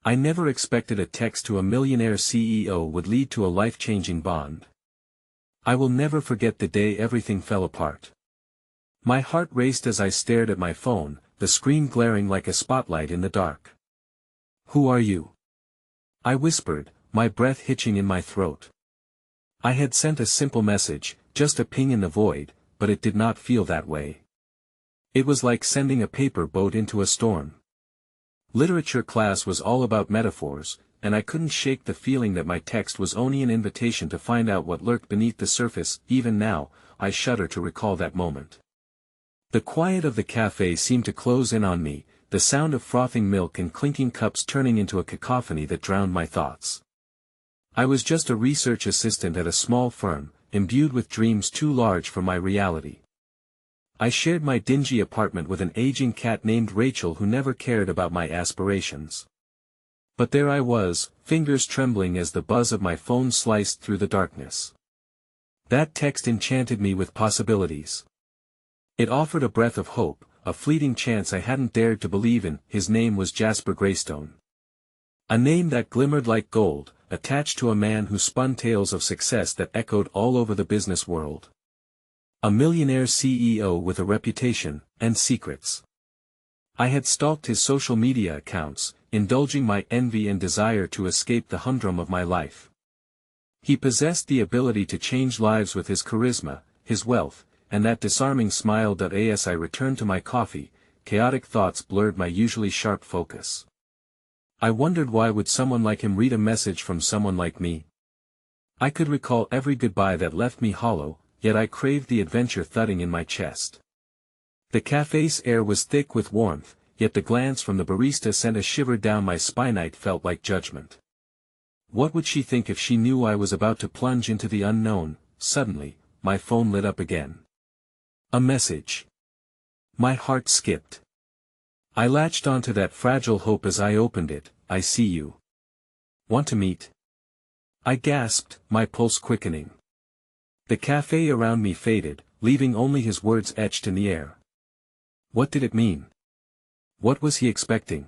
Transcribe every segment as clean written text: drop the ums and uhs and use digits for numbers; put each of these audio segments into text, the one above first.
I never expected a text to a millionaire CEO would lead to a life-changing bond. I will never forget the day everything fell apart. My heart raced as I stared at my phone, the screen glaring like a spotlight in the dark. "Who are you?" I whispered, my breath hitching in my throat. I had sent a simple message, just a ping in the void, but it did not feel that way. It was like sending a paper boat into a storm. Literature class was all about metaphors, and I couldn't shake the feeling that my text was only an invitation to find out what lurked beneath the surface. Even now, I shudder to recall that moment. The quiet of the cafe seemed to close in on me, the sound of frothing milk and clinking cups turning into a cacophony that drowned my thoughts. I was just a research assistant at a small firm, imbued with dreams too large for my reality. I shared my dingy apartment with an aging cat named Rachel who never cared about my aspirations. But there I was, fingers trembling as the buzz of my phone sliced through the darkness. That text enchanted me with possibilities. It offered a breath of hope, a fleeting chance I hadn't dared to believe in. His name was Jasper Greystone. A name that glimmered like gold, attached to a man who spun tales of success that echoed all over the business world. A millionaire CEO with a reputation, and secrets. I had stalked his social media accounts, indulging my envy and desire to escape the humdrum of my life. He possessed the ability to change lives with his charisma, his wealth, and that disarming smile. As I returned to my coffee, chaotic thoughts blurred my usually sharp focus. I wondered, why would someone like him read a message from someone like me? I could recall every goodbye that left me hollow, yet I craved the adventure thudding in my chest. The cafe's air was thick with warmth, yet the glance from the barista sent a shiver down my spine. It felt like judgment. What would she think if she knew I was about to plunge into the unknown? Suddenly, my phone lit up again. A message. My heart skipped. I latched onto that fragile hope as I opened it. "I see you. Want to meet?" I gasped, my pulse quickening. The cafe around me faded, leaving only his words etched in the air. What did it mean? What was he expecting?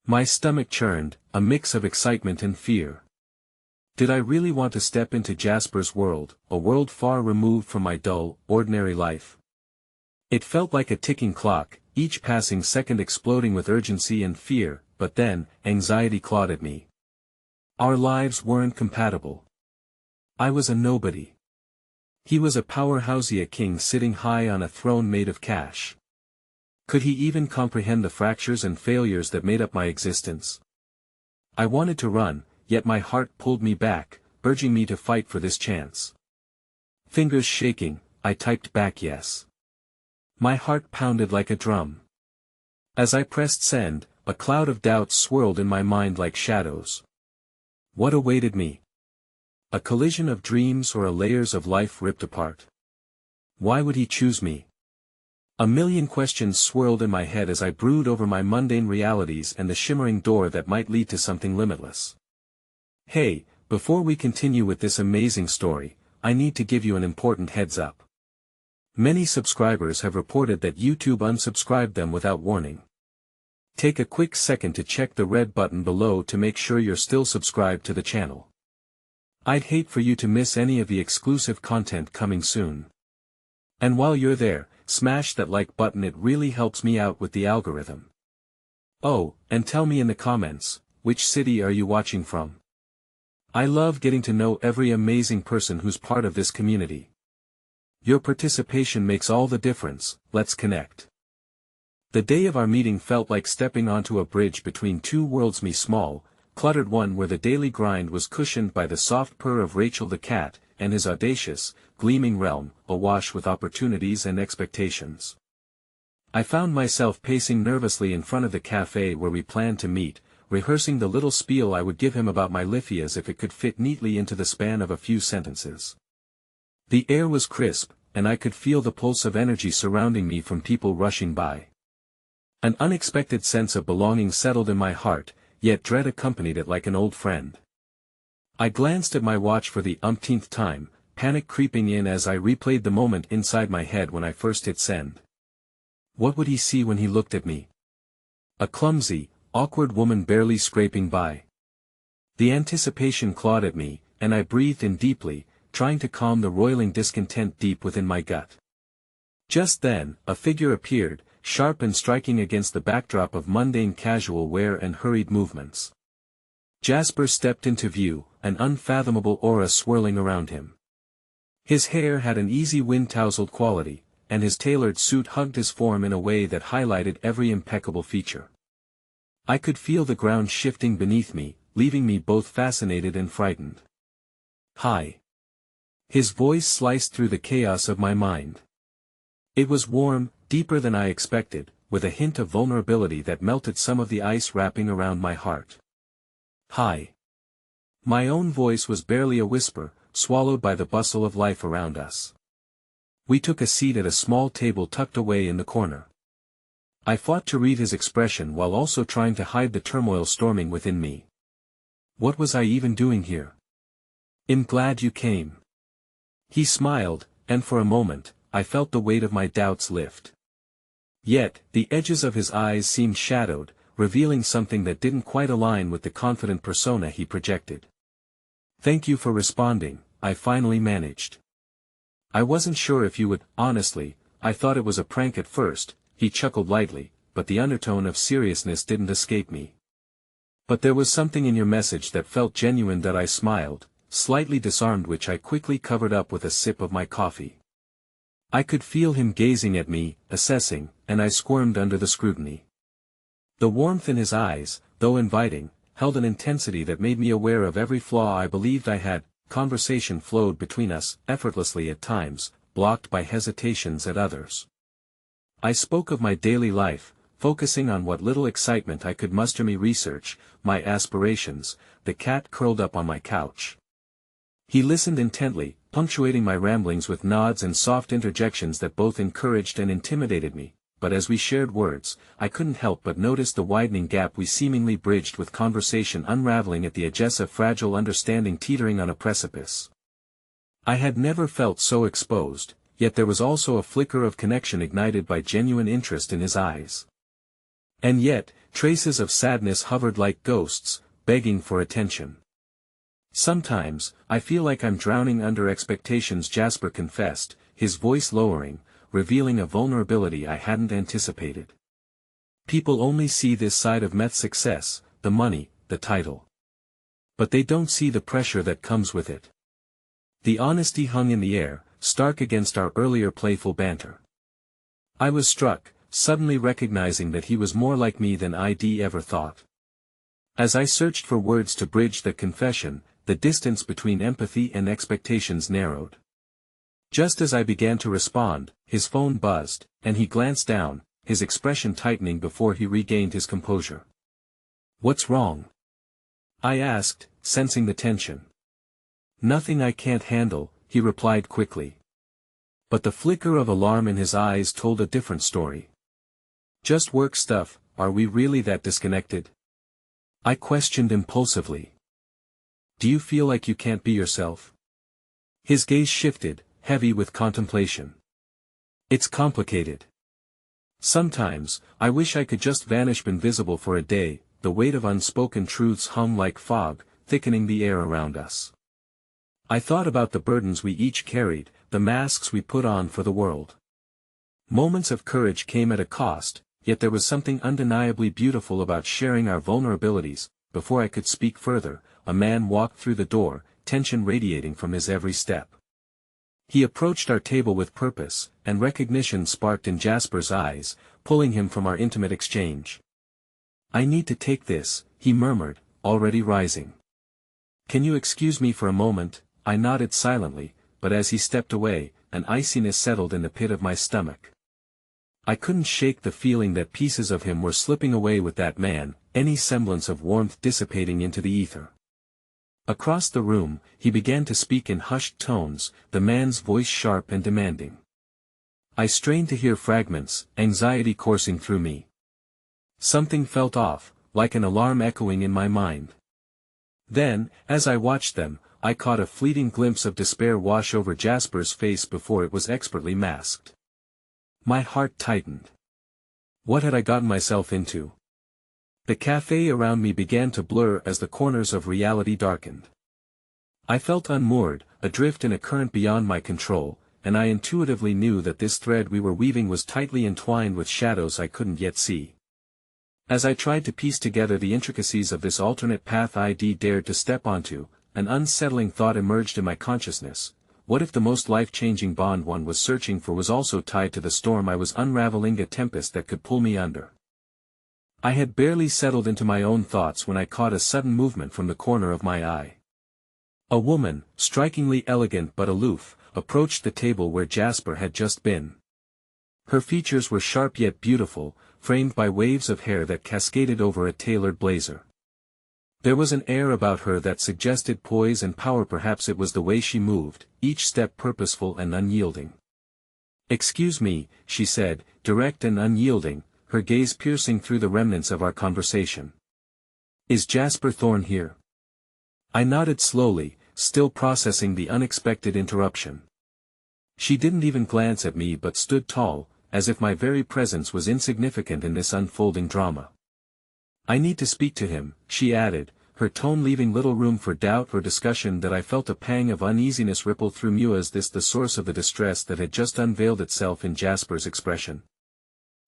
My stomach churned, a mix of excitement and fear. Did I really want to step into Jasper's world, a world far removed from my dull, ordinary life? It felt like a ticking clock, each passing second exploding with urgency and fear. But then, anxiety clawed at me. Our lives weren't compatible. I was a nobody. He was a powerhouse, a king sitting high on a throne made of cash. Could he even comprehend the fractures and failures that made up my existence? I wanted to run, yet my heart pulled me back, urging me to fight for this chance. Fingers shaking, I typed back yes. My heart pounded like a drum. As I pressed send, a cloud of doubts swirled in my mind like shadows. What awaited me? A collision of dreams or a layers of life ripped apart? Why would he choose me? A million questions swirled in my head as I brooded over my mundane realities and the shimmering door that might lead to something limitless. Hey, before we continue with this amazing story, I need to give you an important heads up. Many subscribers have reported that YouTube unsubscribed them without warning. Take a quick second to check the red button below to make sure you're still subscribed to the channel. I'd hate for you to miss any of the exclusive content coming soon. And while you're there, smash that like button, it really helps me out with the algorithm. Oh, and tell me in the comments, which city are you watching from? I love getting to know every amazing person who's part of this community. Your participation makes all the difference. Let's connect. The day of our meeting felt like stepping onto a bridge between two worlds, me small, cluttered one where the daily grind was cushioned by the soft purr of Rachel the cat, and his audacious, gleaming realm, awash with opportunities and expectations. I found myself pacing nervously in front of the cafe where we planned to meet, rehearsing the little spiel I would give him about my life as if it could fit neatly into the span of a few sentences. The air was crisp, and I could feel the pulse of energy surrounding me from people rushing by. An unexpected sense of belonging settled in my heart, yet dread accompanied it like an old friend. I glanced at my watch for the umpteenth time, panic creeping in as I replayed the moment inside my head when I first hit send. What would he see when he looked at me? A clumsy, awkward woman barely scraping by. The anticipation clawed at me, and I breathed in deeply, trying to calm the roiling discontent deep within my gut. Just then, a figure appeared, sharp and striking against the backdrop of mundane casual wear and hurried movements. Jasper stepped into view, an unfathomable aura swirling around him. His hair had an easy wind-tousled quality, and his tailored suit hugged his form in a way that highlighted every impeccable feature. I could feel the ground shifting beneath me, leaving me both fascinated and frightened. "Hi." His voice sliced through the chaos of my mind. It was warm, deeper than I expected, with a hint of vulnerability that melted some of the ice wrapping around my heart. "Hi." My own voice was barely a whisper, swallowed by the bustle of life around us. We took a seat at a small table tucked away in the corner. I fought to read his expression while also trying to hide the turmoil storming within me. What was I even doing here? "I'm glad you came." He smiled, and for a moment, I felt the weight of my doubts lift. Yet, the edges of his eyes seemed shadowed, revealing something that didn't quite align with the confident persona he projected. "Thank you for responding," I finally managed. "I wasn't sure if you would, honestly, I thought it was a prank at first," he chuckled lightly, but the undertone of seriousness didn't escape me. "But there was something in your message that felt genuine." That I smiled, slightly disarmed, which I quickly covered up with a sip of my coffee. I could feel him gazing at me, assessing, and I squirmed under the scrutiny. The warmth in his eyes, though inviting, held an intensity that made me aware of every flaw I believed I had. Conversation flowed between us, effortlessly at times, blocked by hesitations at others. I spoke of my daily life, focusing on what little excitement I could muster, my research, my aspirations, the cat curled up on my couch. He listened intently, punctuating my ramblings with nods and soft interjections that both encouraged and intimidated me, but as we shared words, I couldn't help but notice the widening gap we seemingly bridged, with conversation unraveling at the edges, a fragile understanding teetering on a precipice. I had never felt so exposed, yet there was also a flicker of connection ignited by genuine interest in his eyes. And yet, traces of sadness hovered like ghosts, begging for attention. "Sometimes, I feel like I'm drowning under expectations," Jasper confessed, his voice lowering, revealing a vulnerability I hadn't anticipated. "People only see this side of Meth's success, the money, the title. But they don't see the pressure that comes with it." The honesty hung in the air, stark against our earlier playful banter. I was struck, suddenly recognizing that he was more like me than I'd ever thought. As I searched for words to bridge the confession, the distance between empathy and expectations narrowed. Just as I began to respond, his phone buzzed, and he glanced down, his expression tightening before he regained his composure. "What's wrong?" I asked, sensing the tension. "Nothing I can't handle," he replied quickly. But the flicker of alarm in his eyes told a different story. "Just work stuff, are we really that disconnected?" I questioned impulsively. "Do you feel like you can't be yourself?" His gaze shifted, heavy with contemplation. "It's complicated. Sometimes, I wish I could just vanish invisible for a day." The weight of unspoken truths hung like fog, thickening the air around us. I thought about the burdens we each carried, the masks we put on for the world. Moments of courage came at a cost, yet there was something undeniably beautiful about sharing our vulnerabilities. Before I could speak further, a man walked through the door, tension radiating from his every step. He approached our table with purpose, and recognition sparked in Jasper's eyes, pulling him from our intimate exchange. "I need to take this," he murmured, already rising. "Can you excuse me for a moment?" I nodded silently, but as he stepped away, an iciness settled in the pit of my stomach. I couldn't shake the feeling that pieces of him were slipping away with that man, any semblance of warmth dissipating into the ether. Across the room, he began to speak in hushed tones, the man's voice sharp and demanding. I strained to hear fragments, anxiety coursing through me. Something felt off, like an alarm echoing in my mind. Then, as I watched them, I caught a fleeting glimpse of despair wash over Jasper's face before it was expertly masked. My heart tightened. What had I gotten myself into? The cafe around me began to blur as the corners of reality darkened. I felt unmoored, adrift in a current beyond my control, and I intuitively knew that this thread we were weaving was tightly entwined with shadows I couldn't yet see. As I tried to piece together the intricacies of this alternate path I'd dared to step onto, an unsettling thought emerged in my consciousness. What if the most life-changing bond one was searching for was also tied to the storm I was unraveling, a tempest that could pull me under? I had barely settled into my own thoughts when I caught a sudden movement from the corner of my eye. A woman, strikingly elegant but aloof, approached the table where Jasper had just been. Her features were sharp yet beautiful, framed by waves of hair that cascaded over a tailored blazer. There was an air about her that suggested poise and power. Perhaps it was the way she moved, each step purposeful and unyielding. "Excuse me," she said, direct and unyielding, her gaze piercing through the remnants of our conversation. "Is Jasper Thorne here?" I nodded slowly, still processing the unexpected interruption. She didn't even glance at me but stood tall, as if my very presence was insignificant in this unfolding drama. "I need to speak to him," she added, her tone leaving little room for doubt or discussion. That I felt a pang of uneasiness ripple through me. Was this the source of the distress that had just unveiled itself in Jasper's expression?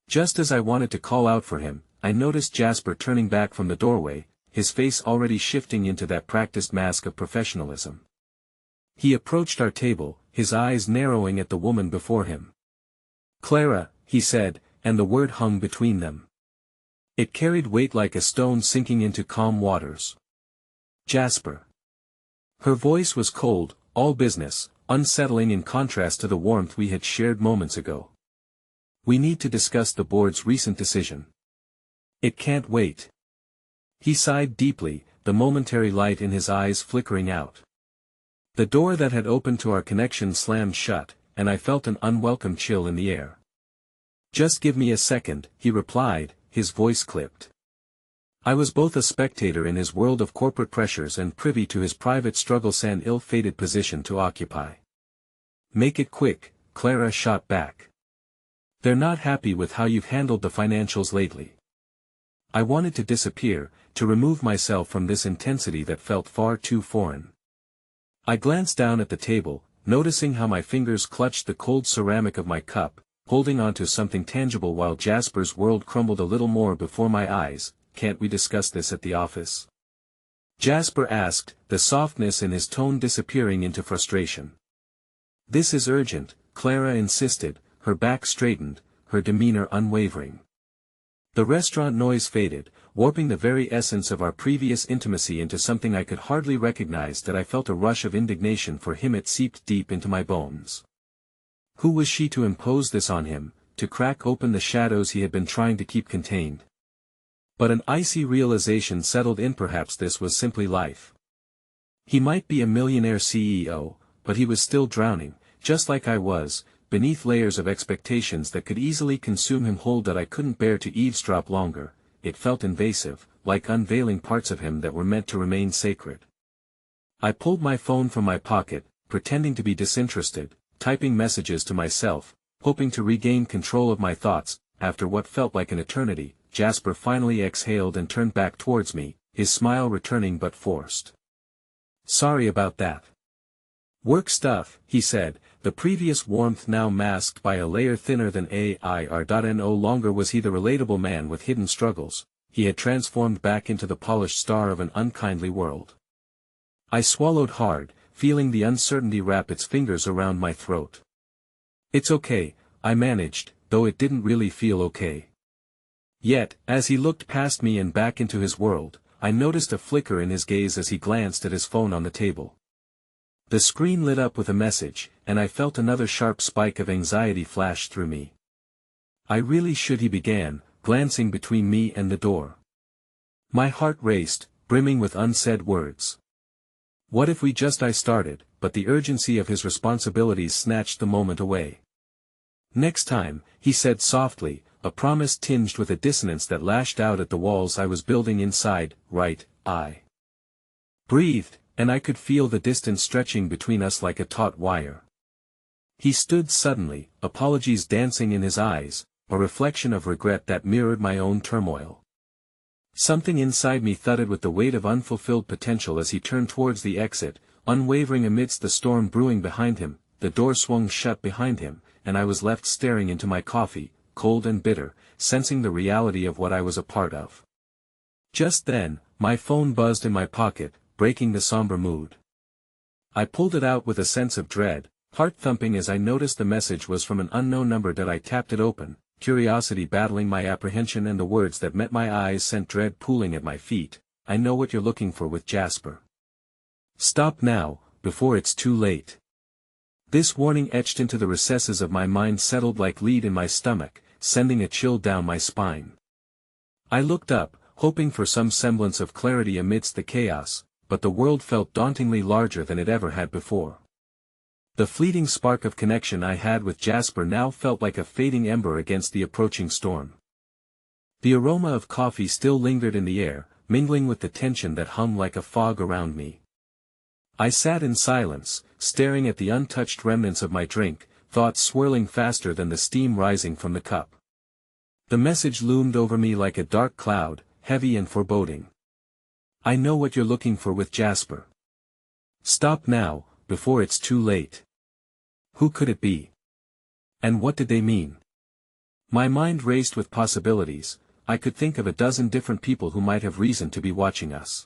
Just as I wanted to call out for him, I noticed Jasper turning back from the doorway, his face already shifting into that practiced mask of professionalism. He approached our table, his eyes narrowing at the woman before him. "Clara," he said, and the word hung between them. It carried weight like a stone sinking into calm waters. "Jasper." Her voice was cold, all business, unsettling in contrast to the warmth we had shared moments ago. "We need to discuss the board's recent decision." "It can't wait." He sighed deeply, the momentary light in his eyes flickering out. The door that had opened to our connection slammed shut, and I felt an unwelcome chill in the air. "Just give me a second," he replied, his voice clipped. I was both a spectator in his world of corporate pressures and privy to his private struggles, an ill-fated position to occupy. "Make it quick," Clara shot back. "They're not happy with how you've handled the financials lately." I wanted to disappear, to remove myself from this intensity that felt far too foreign. I glanced down at the table, noticing how my fingers clutched the cold ceramic of my cup, holding onto something tangible while Jasper's world crumbled a little more before my eyes. "Can't we discuss this at the office?" Jasper asked, the softness in his tone disappearing into frustration. "This is urgent," Clara insisted, her back straightened, her demeanor unwavering. The restaurant noise faded, warping the very essence of our previous intimacy into something I could hardly recognize. That I felt a rush of indignation for him. It seeped deep into my bones. Who was she to impose this on him, to crack open the shadows he had been trying to keep contained? But an icy realization settled in. Perhaps this was simply life. He might be a millionaire CEO, but he was still drowning, just like I was, beneath layers of expectations that could easily consume him whole. That I couldn't bear to eavesdrop longer. It felt invasive, like unveiling parts of him that were meant to remain sacred. I pulled my phone from my pocket, pretending to be disinterested, typing messages to myself, hoping to regain control of my thoughts. After what felt like an eternity, Jasper finally exhaled and turned back towards me, his smile returning but forced. "Sorry about that. Work stuff," he said, the previous warmth now masked by a layer thinner than air. No longer was he the relatable man with hidden struggles, he had transformed back into the polished star of an unkindly world. I swallowed hard, feeling the uncertainty wrap its fingers around my throat. "It's okay," I managed, though it didn't really feel okay. Yet, as he looked past me and back into his world, I noticed a flicker in his gaze as he glanced at his phone on the table. The screen lit up with a message, and I felt another sharp spike of anxiety flash through me. "I really should," he began, glancing between me and the door. My heart raced, brimming with unsaid words. What if we just I started, but the urgency of his responsibilities snatched the moment away. "Next time," he said softly, a promise tinged with a dissonance that lashed out at the walls I was building inside. "Right." I breathed, and I could feel the distance stretching between us like a taut wire. He stood suddenly, apologies dancing in his eyes, a reflection of regret that mirrored my own turmoil. Something inside me thudded with the weight of unfulfilled potential as he turned towards the exit, unwavering amidst the storm brewing behind him. The door swung shut behind him, and I was left staring into my coffee, cold and bitter, sensing the reality of what I was a part of. Just then, my phone buzzed in my pocket, breaking the somber mood. I pulled it out with a sense of dread, heart thumping as I noticed the message was from an unknown number. I tapped it open, curiosity battling my apprehension, and the words that met my eyes sent dread pooling at my feet. "I know what you're looking for with Jasper. Stop now, before it's too late." This warning etched into the recesses of my mind settled like lead in my stomach, sending a chill down my spine. I looked up, hoping for some semblance of clarity amidst the chaos, but the world felt dauntingly larger than it ever had before. The fleeting spark of connection I had with Jasper now felt like a fading ember against the approaching storm. The aroma of coffee still lingered in the air, mingling with the tension that hung like a fog around me. I sat in silence, staring at the untouched remnants of my drink, thoughts swirling faster than the steam rising from the cup. The message loomed over me like a dark cloud, heavy and foreboding. "I know what you're looking for with Jasper. Stop now, before it's too late." Who could it be? And what did they mean? My mind raced with possibilities. I could think of a dozen different people who might have reason to be watching us.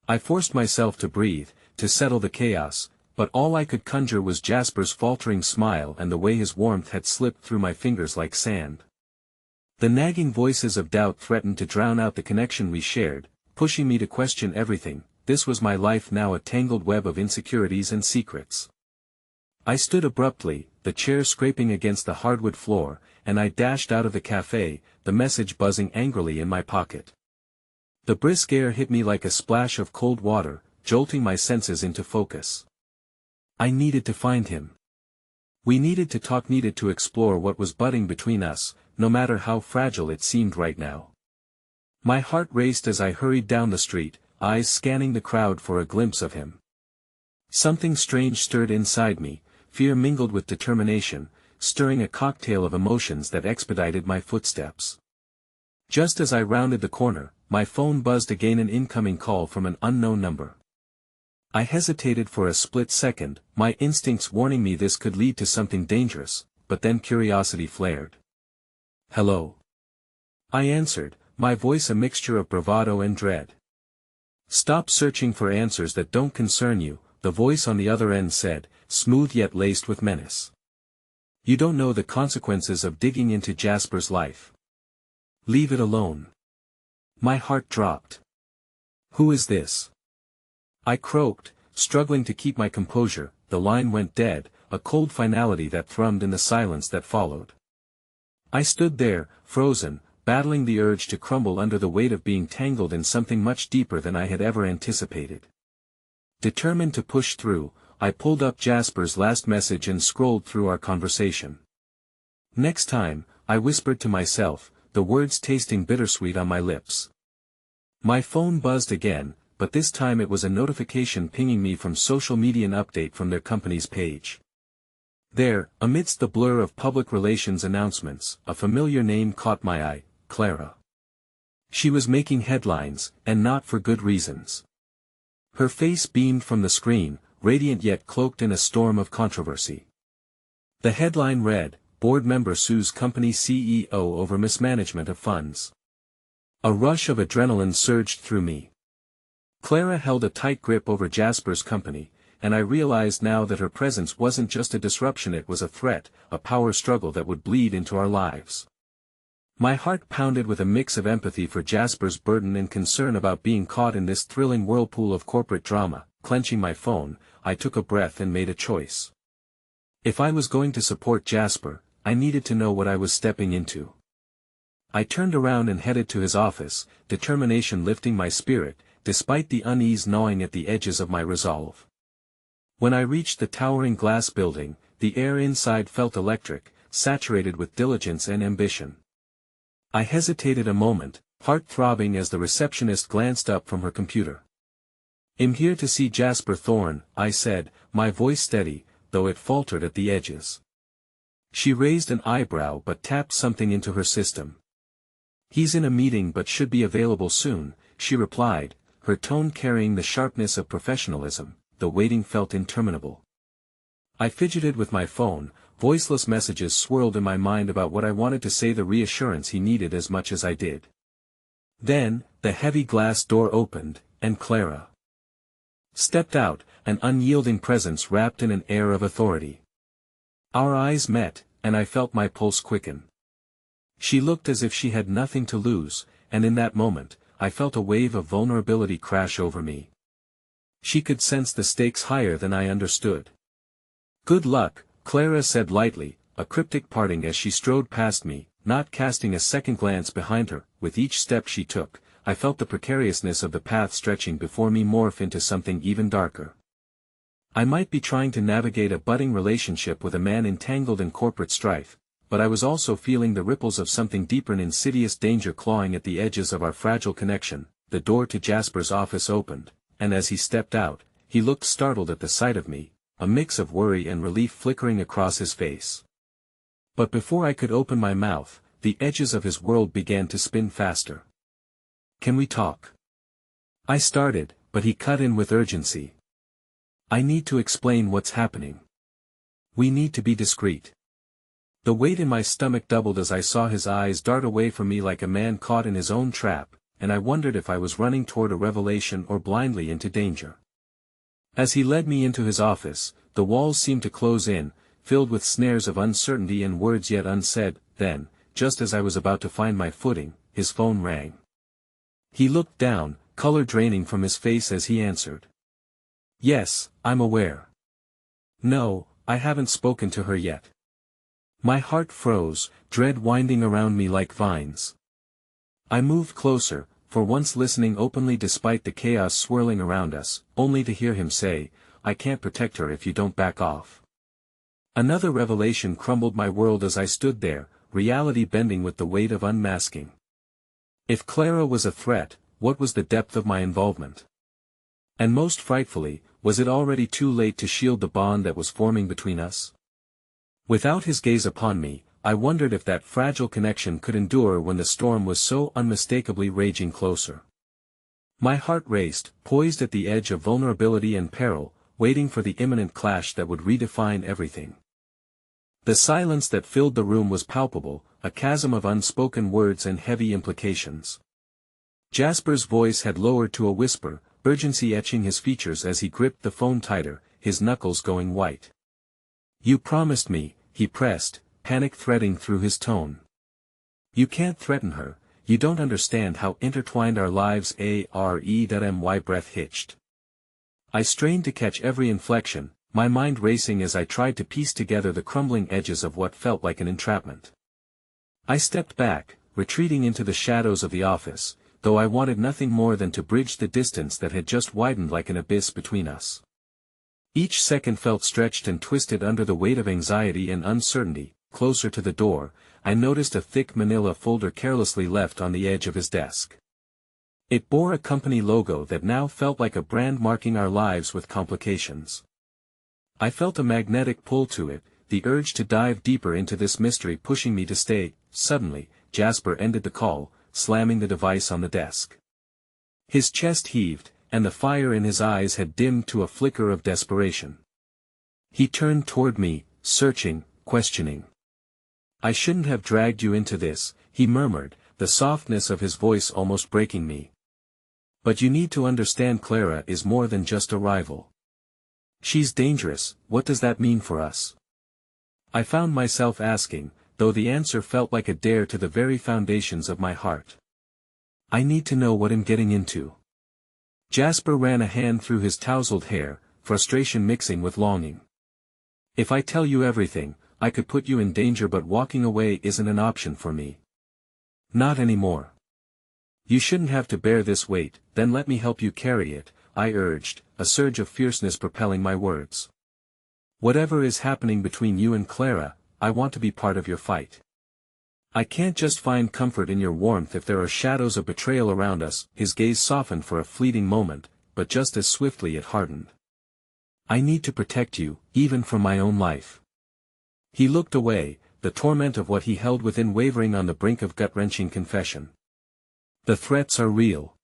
I forced myself to breathe, to settle the chaos, but all I could conjure was Jasper's faltering smile and the way his warmth had slipped through my fingers like sand. The nagging voices of doubt threatened to drown out the connection we shared, pushing me to question everything. This was my life now, a tangled web of insecurities and secrets. I stood abruptly, the chair scraping against the hardwood floor, and I dashed out of the cafe, the message buzzing angrily in my pocket. The brisk air hit me like a splash of cold water, jolting my senses into focus. I needed to find him. We needed to talk, needed to explore what was budding between us, no matter how fragile it seemed right now. My heart raced as I hurried down the street, eyes scanning the crowd for a glimpse of him. Something strange stirred inside me, fear mingled with determination, stirring a cocktail of emotions that expedited my footsteps. Just as I rounded the corner, my phone buzzed again, an incoming call from an unknown number. I hesitated for a split second, my instincts warning me this could lead to something dangerous, but then curiosity flared. "Hello." I answered, my voice a mixture of bravado and dread. "Stop searching for answers that don't concern you," the voice on the other end said, smooth yet laced with menace. "You don't know the consequences of digging into Jasper's life. Leave it alone." My heart dropped. "Who is this?" I croaked, struggling to keep my composure. The line went dead, a cold finality that thrummed in the silence that followed. I stood there, frozen, battling the urge to crumble under the weight of being tangled in something much deeper than I had ever anticipated. Determined to push through, I pulled up Jasper's last message and scrolled through our conversation. "Next time," I whispered to myself, the words tasting bittersweet on my lips. My phone buzzed again, but this time it was a notification pinging me from social media, an update from their company's page. There, amidst the blur of public relations announcements, a familiar name caught my eye: Clara. She was making headlines, and not for good reasons. Her face beamed from the screen, radiant yet cloaked in a storm of controversy. The headline read, "Board member sues company CEO over mismanagement of funds." A rush of adrenaline surged through me. Clara held a tight grip over Jasper's company, and I realized now that her presence wasn't just a disruption, it was a threat, a power struggle that would bleed into our lives. My heart pounded with a mix of empathy for Jasper's burden and concern about being caught in this thrilling whirlpool of corporate drama. Clenching my phone, I took a breath and made a choice. If I was going to support Jasper, I needed to know what I was stepping into. I turned around and headed to his office, determination lifting my spirit, despite the unease gnawing at the edges of my resolve. When I reached the towering glass building, the air inside felt electric, saturated with diligence and ambition. I hesitated a moment, heart throbbing as the receptionist glanced up from her computer. "I'm here to see Jasper Thorne," I said, my voice steady, though it faltered at the edges. She raised an eyebrow but tapped something into her system. "He's in a meeting but should be available soon," she replied, her tone carrying the sharpness of professionalism. The waiting felt interminable. I fidgeted with my phone, voiceless messages swirled in my mind about what I wanted to say, the reassurance he needed as much as I did. Then, the heavy glass door opened, and Clara stepped out, an unyielding presence wrapped in an air of authority. Our eyes met, and I felt my pulse quicken. She looked as if she had nothing to lose, and in that moment, I felt a wave of vulnerability crash over me. She could sense the stakes higher than I understood. "Good luck," Clara said lightly, a cryptic parting as she strode past me, not casting a second glance behind her. With each step she took, I felt the precariousness of the path stretching before me morph into something even darker. I might be trying to navigate a budding relationship with a man entangled in corporate strife, but I was also feeling the ripples of something deeper, an insidious danger clawing at the edges of our fragile connection. The door to Jasper's office opened, and as he stepped out, he looked startled at the sight of me, a mix of worry and relief flickering across his face. But before I could open my mouth, the edges of his world began to spin faster. "Can we talk?" I started, but he cut in with urgency. "I need to explain what's happening. We need to be discreet." The weight in my stomach doubled as I saw his eyes dart away from me like a man caught in his own trap, and I wondered if I was running toward a revelation or blindly into danger. As he led me into his office, the walls seemed to close in, filled with snares of uncertainty and words yet unsaid. Then, just as I was about to find my footing, his phone rang. He looked down, color draining from his face as he answered. "Yes, I'm aware. No, I haven't spoken to her yet." My heart froze, dread winding around me like vines. I moved closer, for once listening openly despite the chaos swirling around us, only to hear him say, "I can't protect her if you don't back off." Another revelation crumbled my world as I stood there, reality bending with the weight of unmasking. If Clara was a threat, what was the depth of my involvement? And most frightfully, was it already too late to shield the bond that was forming between us? Without his gaze upon me, I wondered if that fragile connection could endure when the storm was so unmistakably raging closer. My heart raced, poised at the edge of vulnerability and peril, waiting for the imminent clash that would redefine everything. The silence that filled the room was palpable, a chasm of unspoken words and heavy implications. Jasper's voice had lowered to a whisper, urgency etching his features as he gripped the phone tighter, his knuckles going white. "You promised me," he pressed, panic threading through his tone. "You can't threaten her, you don't understand how intertwined our lives are." My breath hitched. I strained to catch every inflection, my mind racing as I tried to piece together the crumbling edges of what felt like an entrapment. I stepped back, retreating into the shadows of the office, though I wanted nothing more than to bridge the distance that had just widened like an abyss between us. Each second felt stretched and twisted under the weight of anxiety and uncertainty. Closer to the door, I noticed a thick manila folder carelessly left on the edge of his desk. It bore a company logo that now felt like a brand marking our lives with complications. I felt a magnetic pull to it, the urge to dive deeper into this mystery pushing me to stay. Suddenly, Jasper ended the call, slamming the device on the desk. His chest heaved, and the fire in his eyes had dimmed to a flicker of desperation. He turned toward me, searching, questioning. "I shouldn't have dragged you into this," he murmured, the softness of his voice almost breaking me. "But you need to understand, Clara is more than just a rival. She's dangerous. What does that mean for us?" I found myself asking, though the answer felt like a dare to the very foundations of my heart. "I need to know what I'm getting into." Jasper ran a hand through his tousled hair, frustration mixing with longing. "If I tell you everything, I could put you in danger, but walking away isn't an option for me. Not anymore. You shouldn't have to bear this weight." "Then let me help you carry it," I urged, a surge of fierceness propelling my words. "Whatever is happening between you and Clara, I want to be part of your fight. I can't just find comfort in your warmth if there are shadows of betrayal around us." His gaze softened for a fleeting moment, but just as swiftly it hardened. "I need to protect you, even from my own life." He looked away, the torment of what he held within wavering on the brink of gut-wrenching confession. The threats are real.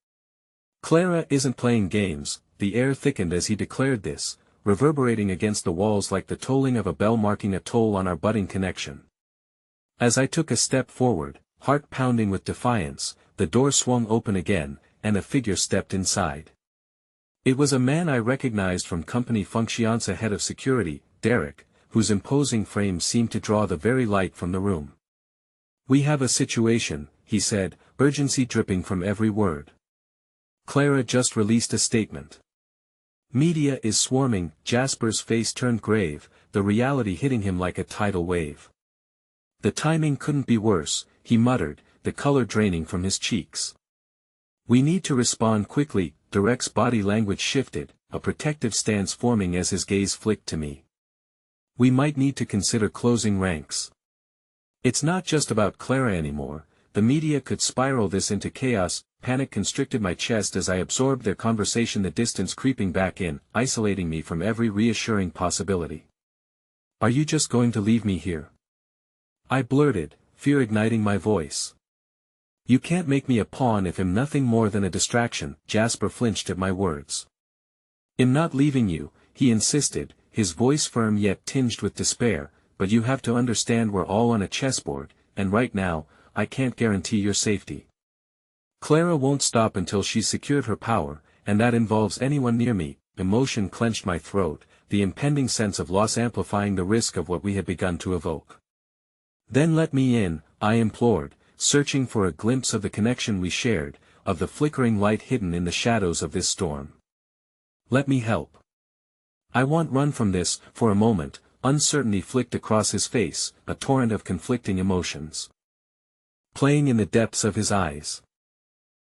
Clara isn't playing games. The air thickened as he declared this, reverberating against the walls like the tolling of a bell marking a toll on our budding connection. As I took a step forward, heart pounding with defiance, the door swung open again, and a figure stepped inside. It was a man I recognized from company functions, a head of security, Derek, whose imposing frame seemed to draw the very light from the room. "We have a situation," he said, urgency dripping from every word. "Clara just released a statement. Media is swarming." Jasper's face turned grave, the reality hitting him like a tidal wave. "The timing couldn't be worse," he muttered, the color draining from his cheeks. "We need to respond quickly." Derek's body language shifted, a protective stance forming as his gaze flicked to me. "We might need to consider closing ranks. It's not just about Clara anymore. The media could spiral this into chaos." Panic constricted my chest as I absorbed their conversation, the distance creeping back in, isolating me from every reassuring possibility. "Are you just going to leave me here?" I blurted, fear igniting my voice. "You can't make me a pawn if I'm nothing more than a distraction." Jasper flinched at my words. "I'm not leaving you," he insisted, his voice firm yet tinged with despair, "but you have to understand we're all on a chessboard, and right now, I can't guarantee your safety. Clara won't stop until she's secured her power, and that involves anyone near me." Emotion clenched my throat, the impending sense of loss amplifying the risk of what we had begun to evoke. "Then let me in," I implored, searching for a glimpse of the connection we shared, of the flickering light hidden in the shadows of this storm. "Let me help. I won't run from this." For a moment, uncertainty flicked across his face, a torrent of conflicting emotions playing in the depths of his eyes.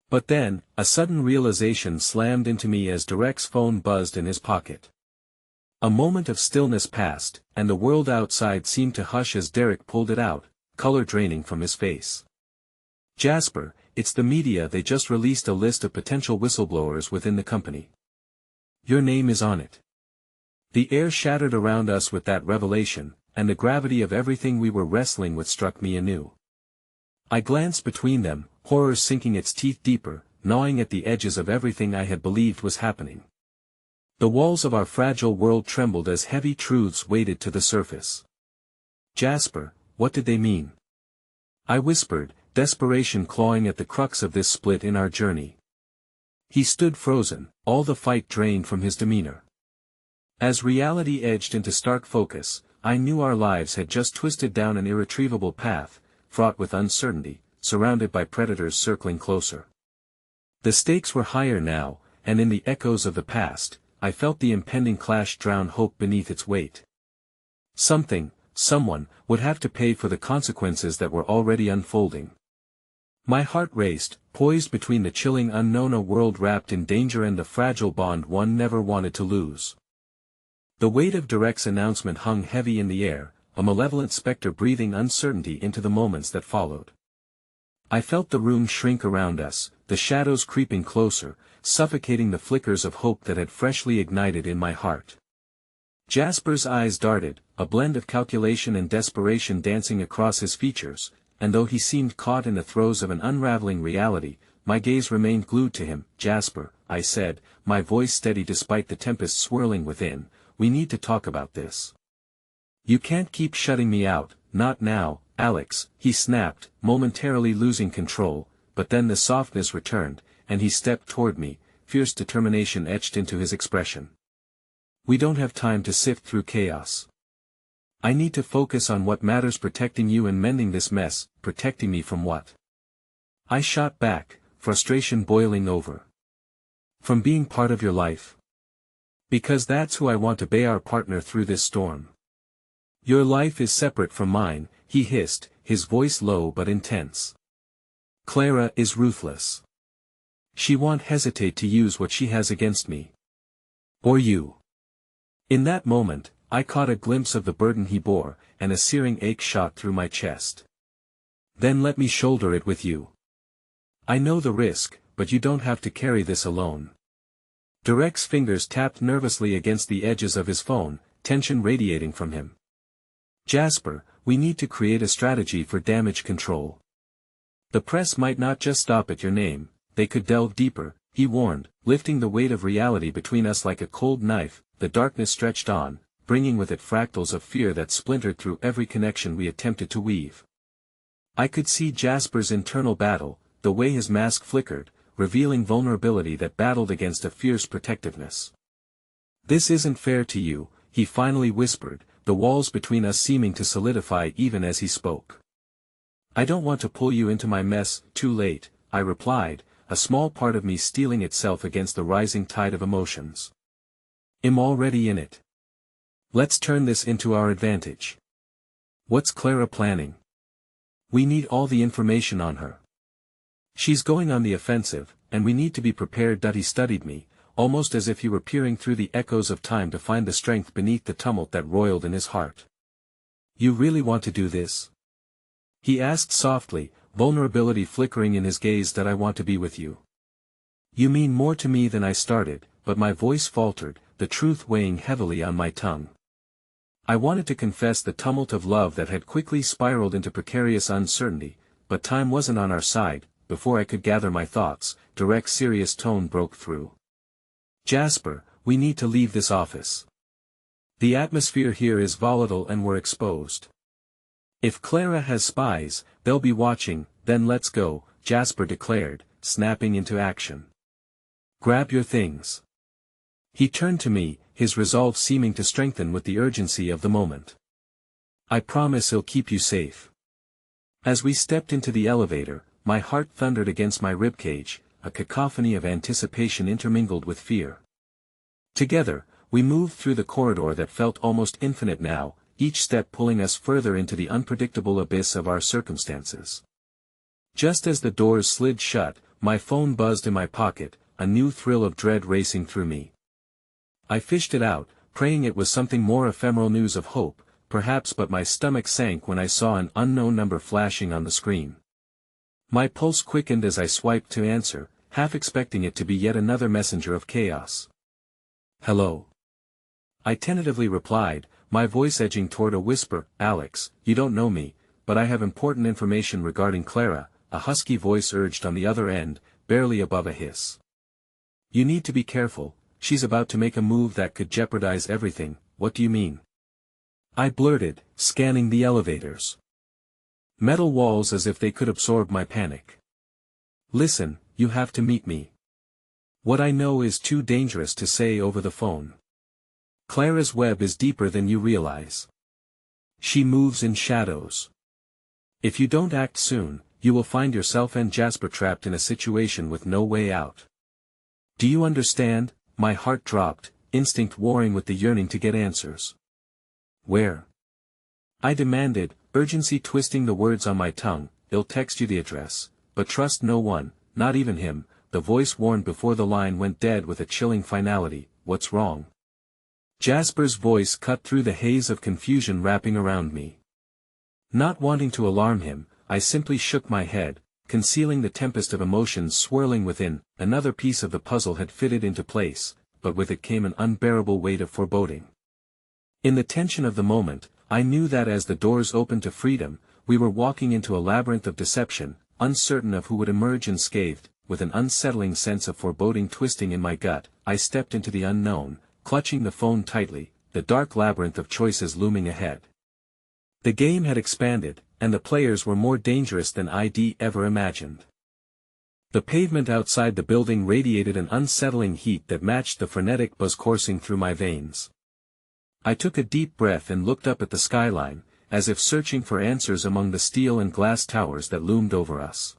But then, a sudden realization slammed into me as Derek's phone buzzed in his pocket. A moment of stillness passed, and the world outside seemed to hush as Derek pulled it out, color draining from his face. "Jasper, it's the media. They just released a list of potential whistleblowers within the company. Your name is on it." The air shattered around us with that revelation, and the gravity of everything we were wrestling with struck me anew. I glanced between them, horror sinking its teeth deeper, gnawing at the edges of everything I had believed was happening. The walls of our fragile world trembled as heavy truths waded to the surface. "Jasper, what did they mean?" I whispered, desperation clawing at the crux of this split in our journey. He stood frozen, all the fight drained from his demeanor. As reality edged into stark focus, I knew our lives had just twisted down an irretrievable path, fraught with uncertainty, surrounded by predators circling closer. The stakes were higher now, and in the echoes of the past, I felt the impending clash drown hope beneath its weight. Someone, would have to pay for the consequences that were already unfolding. My heart raced, poised between the chilling unknown, a world wrapped in danger and the fragile bond one never wanted to lose. The weight of Derek's announcement hung heavy in the air, a malevolent specter breathing uncertainty into the moments that followed. I felt the room shrink around us, the shadows creeping closer, suffocating the flickers of hope that had freshly ignited in my heart. Jasper's eyes darted, a blend of calculation and desperation dancing across his features, and though he seemed caught in the throes of an unraveling reality, my gaze remained glued to him. "Jasper," I said, my voice steady despite the tempest swirling within, "we need to talk about this. You can't keep shutting me out." "Not now, Alex," he snapped, momentarily losing control, but then the softness returned, and he stepped toward me, fierce determination etched into his expression. "We don't have time to sift through chaos. I need to focus on what matters, protecting you and mending this mess." "Protecting me from what?" I shot back, frustration boiling over. "From being part of your life. Because that's who I want to be our partner through this storm." "Your life is separate from mine," he hissed, his voice low but intense. "Clara is ruthless. She won't hesitate to use what she has against me. Or you." In that moment, I caught a glimpse of the burden he bore, and a searing ache shot through my chest. "Then let me shoulder it with you. I know the risk, but you don't have to carry this alone." Derek's fingers tapped nervously against the edges of his phone, tension radiating from him. "Jasper, we need to create a strategy for damage control. The press might not just stop at your name, they could delve deeper, he warned, lifting the weight of reality between us like a cold knife. The darkness stretched on, bringing with it fractals of fear that splintered through every connection we attempted to weave. I could see Jasper's internal battle, the way his mask flickered, revealing vulnerability that battled against a fierce protectiveness. "This isn't fair to you," he finally whispered, the walls between us seeming to solidify even as he spoke. "I don't want to pull you into my mess, too late," I replied, a small part of me steeling itself against the rising tide of emotions. "I'm already in it. Let's turn this into our advantage. What's Clara planning? We need all the information on her. She's going on the offensive, and we need to be prepared." He studied me, almost as if he were peering through the echoes of time to find the strength beneath the tumult that roiled in his heart. "You really want to do this?" he asked softly, vulnerability flickering in his gaze. "That I want to be with you. You mean more to me than I started," but my voice faltered, the truth weighing heavily on my tongue. I wanted to confess the tumult of love that had quickly spiraled into precarious uncertainty, but time wasn't on our side. Before I could gather my thoughts, direct serious tone broke through. "Jasper, we need to leave this office. The atmosphere here is volatile and we're exposed. If Clara has spies, they'll be watching." "Then let's go," Jasper declared, snapping into action. "Grab your things." He turned to me, his resolve seeming to strengthen with the urgency of the moment. "I promise he'll keep you safe." As we stepped into the elevator, my heart thundered against my ribcage, a cacophony of anticipation intermingled with fear. Together, we moved through the corridor that felt almost infinite now, each step pulling us further into the unpredictable abyss of our circumstances. Just as the doors slid shut, my phone buzzed in my pocket, a new thrill of dread racing through me. I fished it out, praying it was something more ephemeral, news of hope, perhaps, but my stomach sank when I saw an unknown number flashing on the screen. My pulse quickened as I swiped to answer, half expecting it to be yet another messenger of chaos. "Hello," I tentatively replied, my voice edging toward a whisper. "Alex, you don't know me, but I have important information regarding Clara," a husky voice urged on the other end, barely above a hiss. "You need to be careful. She's about to make a move that could jeopardize everything." "What do you mean?" I blurted, scanning the elevators. Metal walls as if they could absorb my panic. "Listen, you have to meet me. What I know is too dangerous to say over the phone. Clara's web is deeper than you realize. She moves in shadows. If you don't act soon, you will find yourself and Jasper trapped in a situation with no way out. Do you understand?" My heart dropped, instinct warring with the yearning to get answers. "Where?" I demanded, urgency twisting the words on my tongue. "I'll text you the address, but trust no one, not even him," the voice warned before the line went dead with a chilling finality. "What's wrong?" Jasper's voice cut through the haze of confusion wrapping around me. Not wanting to alarm him, I simply shook my head, concealing the tempest of emotions swirling within. Another piece of the puzzle had fitted into place, but with it came an unbearable weight of foreboding. In the tension of the moment, I knew that as the doors opened to freedom, we were walking into a labyrinth of deception, uncertain of who would emerge unscathed. With an unsettling sense of foreboding twisting in my gut, I stepped into the unknown, clutching the phone tightly, the dark labyrinth of choices looming ahead. The game had expanded, and the players were more dangerous than I'd ever imagined. The pavement outside the building radiated an unsettling heat that matched the frenetic buzz coursing through my veins. I took a deep breath and looked up at the skyline, as if searching for answers among the steel and glass towers that loomed over us.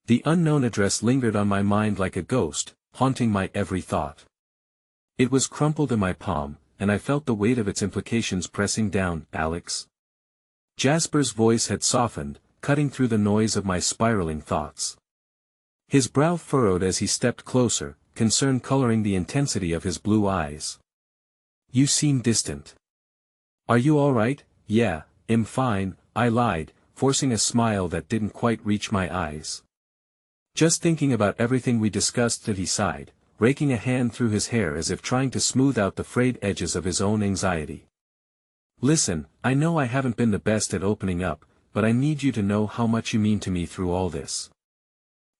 The unknown address lingered on my mind like a ghost, haunting my every thought. It was crumpled in my palm, and I felt the weight of its implications pressing down. "Alex?" Jasper's voice had softened, cutting through the noise of my spiraling thoughts. His brow furrowed as he stepped closer, concern coloring the intensity of his blue eyes. "You seem distant. Are you all right?" "Yeah, I'm fine," I lied, forcing a smile that didn't quite reach my eyes. "Just thinking about everything we discussed," that he sighed, raking a hand through his hair as if trying to smooth out the frayed edges of his own anxiety. "Listen, I know I haven't been the best at opening up, but I need you to know how much you mean to me through all this.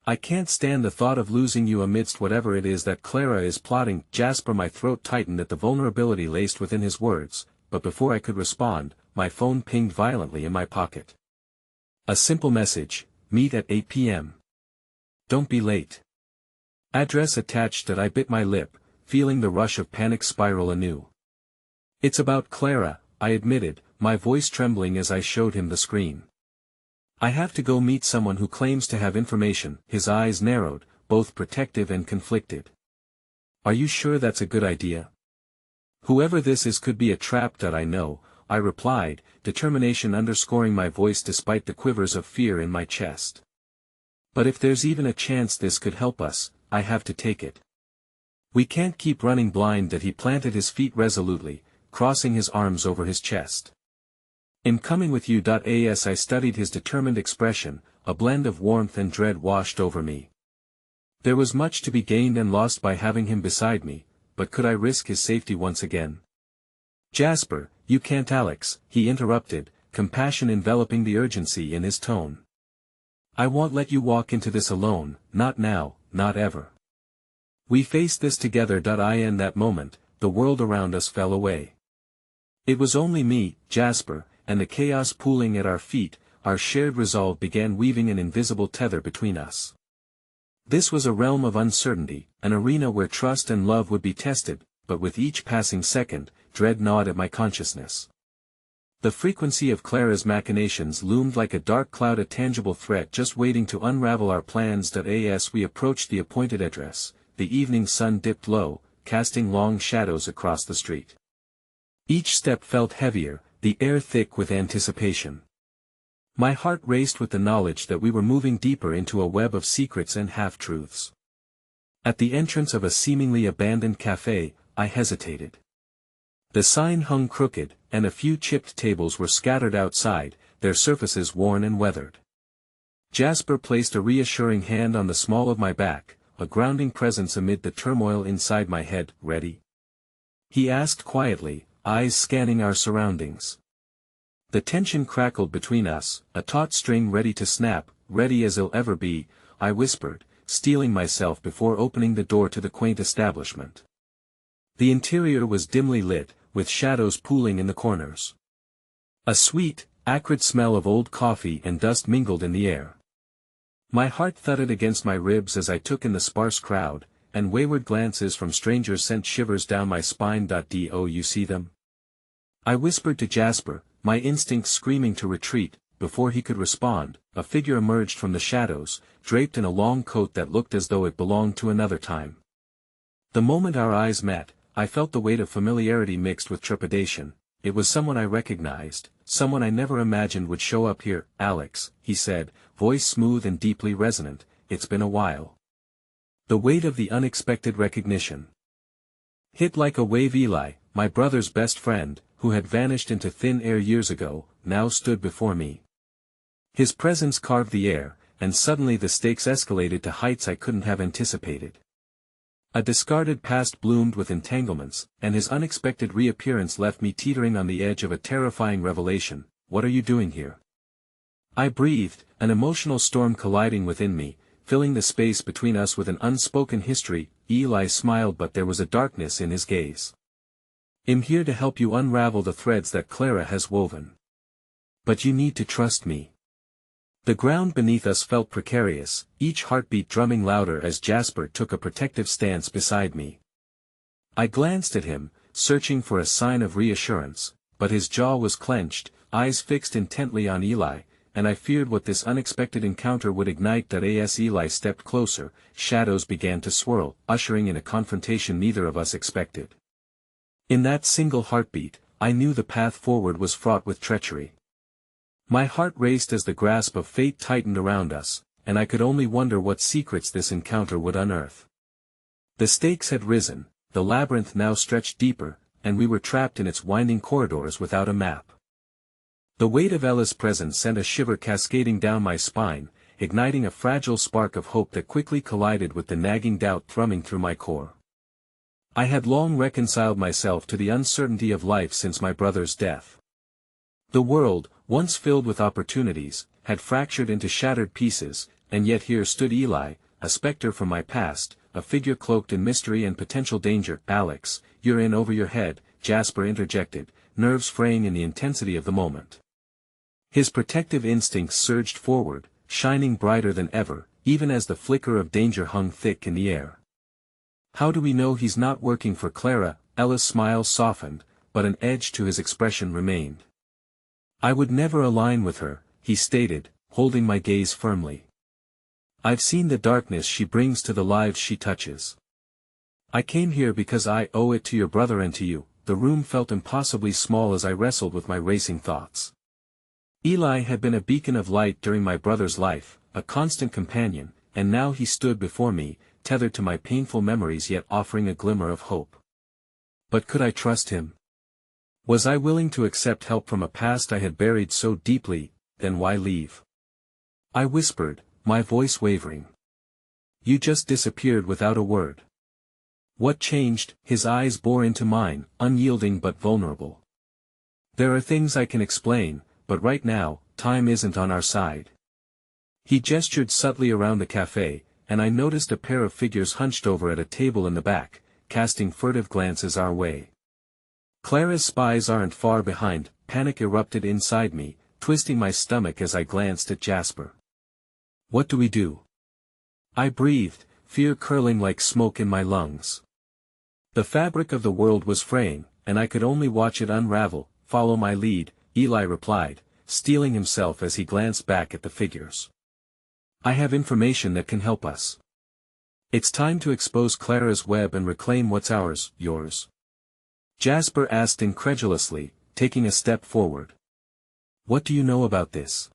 I can't stand the thought of losing you amidst whatever it is that Clara is plotting." Jasper, my throat tightened at the vulnerability laced within his words, but before I could respond, my phone pinged violently in my pocket. A simple message: meet at 8 p.m. Don't be late. Address attached. That I bit my lip, feeling the rush of panic spiral anew. "It's about Clara," I admitted, my voice trembling as I showed him the screen. "I have to go meet someone who claims to have information." His eyes narrowed, both protective and conflicted. "Are you sure that's a good idea? Whoever this is could be a trap." "I know," I replied, determination underscoring my voice despite the quivers of fear in my chest. "But if there's even a chance this could help us, I have to take it. We can't keep running blind." That he planted his feet resolutely, crossing his arms over his chest. "I'm coming with you." As I studied his determined expression, a blend of warmth and dread washed over me. There was much to be gained and lost by having him beside me, but could I risk his safety once again? "Jasper, you can't." "Alex," he interrupted, compassion enveloping the urgency in his tone. "I won't let you walk into this alone, not now, not ever. We faced this together." In that moment, the world around us fell away. It was only me, Jasper, and the chaos pooling at our feet. Our shared resolve began weaving an invisible tether between us. This was a realm of uncertainty, an arena where trust and love would be tested, but with each passing second, dread gnawed at my consciousness. The frequency of Clara's machinations loomed like a dark cloud, a tangible threat just waiting to unravel our plans. As we approached the appointed address, the evening sun dipped low, casting long shadows across the street. Each step felt heavier, the air thick with anticipation. My heart raced with the knowledge that we were moving deeper into a web of secrets and half-truths. At the entrance of a seemingly abandoned café, I hesitated. The sign hung crooked, and a few chipped tables were scattered outside, their surfaces worn and weathered. Jasper placed a reassuring hand on the small of my back, a grounding presence amid the turmoil inside my head. "Ready?" he asked quietly, eyes scanning our surroundings. The tension crackled between us, a taut string ready to snap. "Ready as I'll ever be," I whispered, steeling myself before opening the door to the quaint establishment. The interior was dimly lit, with shadows pooling in the corners. A sweet, acrid smell of old coffee and dust mingled in the air. My heart thudded against my ribs as I took in the sparse crowd, and wayward glances from strangers sent shivers down my spine. "Do you see them?" I whispered to Jasper, my instincts screaming to retreat. Before he could respond, a figure emerged from the shadows, draped in a long coat that looked as though it belonged to another time. The moment our eyes met, I felt the weight of familiarity mixed with trepidation. It was someone I recognized, someone I never imagined would show up here. "Alex," he said, voice smooth and deeply resonant, "it's been a while." The weight of the unexpected recognition hit like a wave. Eli, my brother's best friend, who had vanished into thin air years ago, now stood before me. His presence carved the air, and suddenly the stakes escalated to heights I couldn't have anticipated. A discarded past bloomed with entanglements, and his unexpected reappearance left me teetering on the edge of a terrifying revelation. "What are you doing here?" I breathed, an emotional storm colliding within me, filling the space between us with an unspoken history. Eli smiled, but there was a darkness in his gaze. "I'm here to help you unravel the threads that Clara has woven. But you need to trust me." The ground beneath us felt precarious, each heartbeat drumming louder as Jasper took a protective stance beside me. I glanced at him, searching for a sign of reassurance, but his jaw was clenched, eyes fixed intently on Eli, and I feared what this unexpected encounter would ignite. As Eli stepped closer, shadows began to swirl, ushering in a confrontation neither of us expected. In that single heartbeat, I knew the path forward was fraught with treachery. My heart raced as the grasp of fate tightened around us, and I could only wonder what secrets this encounter would unearth. The stakes had risen, the labyrinth now stretched deeper, and we were trapped in its winding corridors without a map. The weight of Ella's presence sent a shiver cascading down my spine, igniting a fragile spark of hope that quickly collided with the nagging doubt thrumming through my core. I had long reconciled myself to the uncertainty of life since my brother's death. The world, once filled with opportunities, had fractured into shattered pieces, and yet here stood Eli, a specter from my past, a figure cloaked in mystery and potential danger. "Alex, you're in over your head," Jasper interjected, nerves fraying in the intensity of the moment. His protective instincts surged forward, shining brighter than ever, even as the flicker of danger hung thick in the air. "How do we know he's not working for Clara?" Ella's smile softened, but an edge to his expression remained. "I would never align with her," he stated, holding my gaze firmly. "I've seen the darkness she brings to the lives she touches. I came here because I owe it to your brother and to you." The room felt impossibly small as I wrestled with my racing thoughts. Eli had been a beacon of light during my brother's life, a constant companion, and now he stood before me, tethered to my painful memories yet offering a glimmer of hope. But could I trust him? Was I willing to accept help from a past I had buried so deeply? Then why leave? I whispered, my voice wavering. "You just disappeared without a word." "What changed?" His eyes bore into mine, unyielding but vulnerable. "There are things I can explain, but right now, time isn't on our side." He gestured subtly around the cafe, and I noticed a pair of figures hunched over at a table in the back, casting furtive glances our way. Clara's spies aren't far behind. Panic erupted inside me, twisting my stomach as I glanced at Jasper. "What do we do?" I breathed, fear curling like smoke in my lungs. The fabric of the world was fraying, and I could only watch it unravel. "Follow my lead," Eli replied, steeling himself as he glanced back at the figures. "I have information that can help us. It's time to expose Clara's web and reclaim what's ours." "Yours?" Jasper asked incredulously, taking a step forward. "What do you know about this?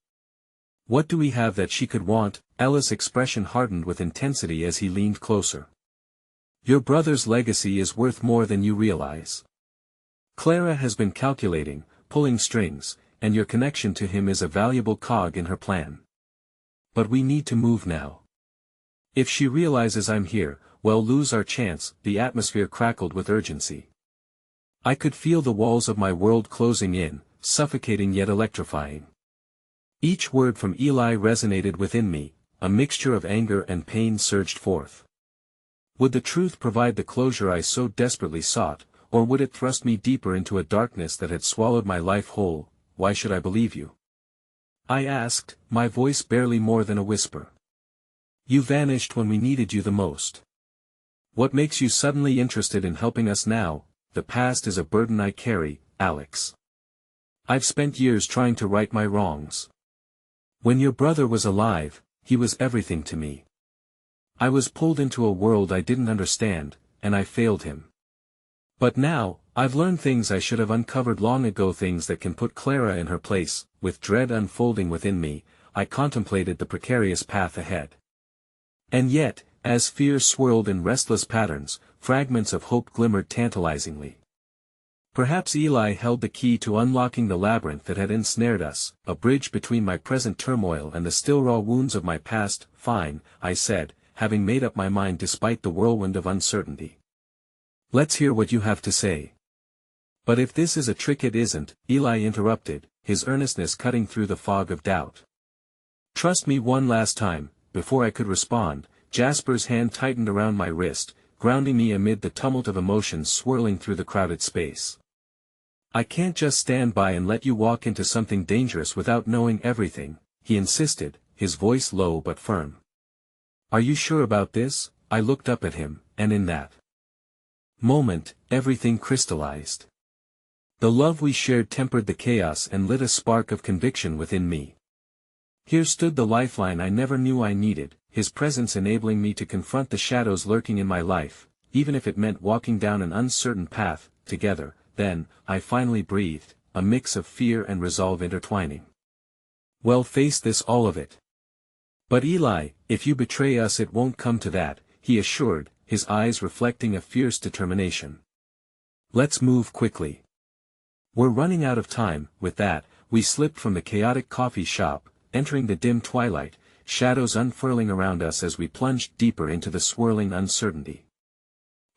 What do we have that she could want?" Ella's expression hardened with intensity as he leaned closer. "Your brother's legacy is worth more than you realize. Clara has been calculating, pulling strings, and your connection to him is a valuable cog in her plan. But we need to move now. If she realizes I'm here, we'll lose our chance." The atmosphere crackled with urgency. I could feel the walls of my world closing in, suffocating yet electrifying. Each word from Eli resonated within me, a mixture of anger and pain surged forth. Would the truth provide the closure I so desperately sought, or would it thrust me deeper into a darkness that had swallowed my life whole? "Why should I believe you?" I asked, my voice barely more than a whisper. "You vanished when we needed you the most. What makes you suddenly interested in helping us now?" "The past is a burden I carry, Alex. I've spent years trying to right my wrongs. When your brother was alive, he was everything to me. I was pulled into a world I didn't understand, and I failed him. But now, I've learned things I should have uncovered long ago, things that can put Clara in her place." With dread unfolding within me, I contemplated the precarious path ahead. And yet, as fear swirled in restless patterns, fragments of hope glimmered tantalizingly. Perhaps Eli held the key to unlocking the labyrinth that had ensnared us, a bridge between my present turmoil and the still raw wounds of my past. "Fine," I said, having made up my mind despite the whirlwind of uncertainty. "Let's hear what you have to say." "But if this is a trick—" "It isn't," Eli interrupted, his earnestness cutting through the fog of doubt. "Trust me one last time." Before I could respond, Jasper's hand tightened around my wrist, grounding me amid the tumult of emotions swirling through the crowded space. "I can't just stand by and let you walk into something dangerous without knowing everything," he insisted, his voice low but firm. "Are you sure about this?" I looked up at him, and in that moment, everything crystallized. The love we shared tempered the chaos and lit a spark of conviction within me. Here stood the lifeline I never knew I needed, his presence enabling me to confront the shadows lurking in my life, even if it meant walking down an uncertain path, together. Then, I finally breathed, a mix of fear and resolve intertwining. "Well, face this, all of it." "But Eli, if you betray us it won't come to that," he assured, his eyes reflecting a fierce determination. "Let's move quickly. We're running out of time." With that, we slipped from the chaotic coffee shop, entering the dim twilight, shadows unfurling around us as we plunged deeper into the swirling uncertainty.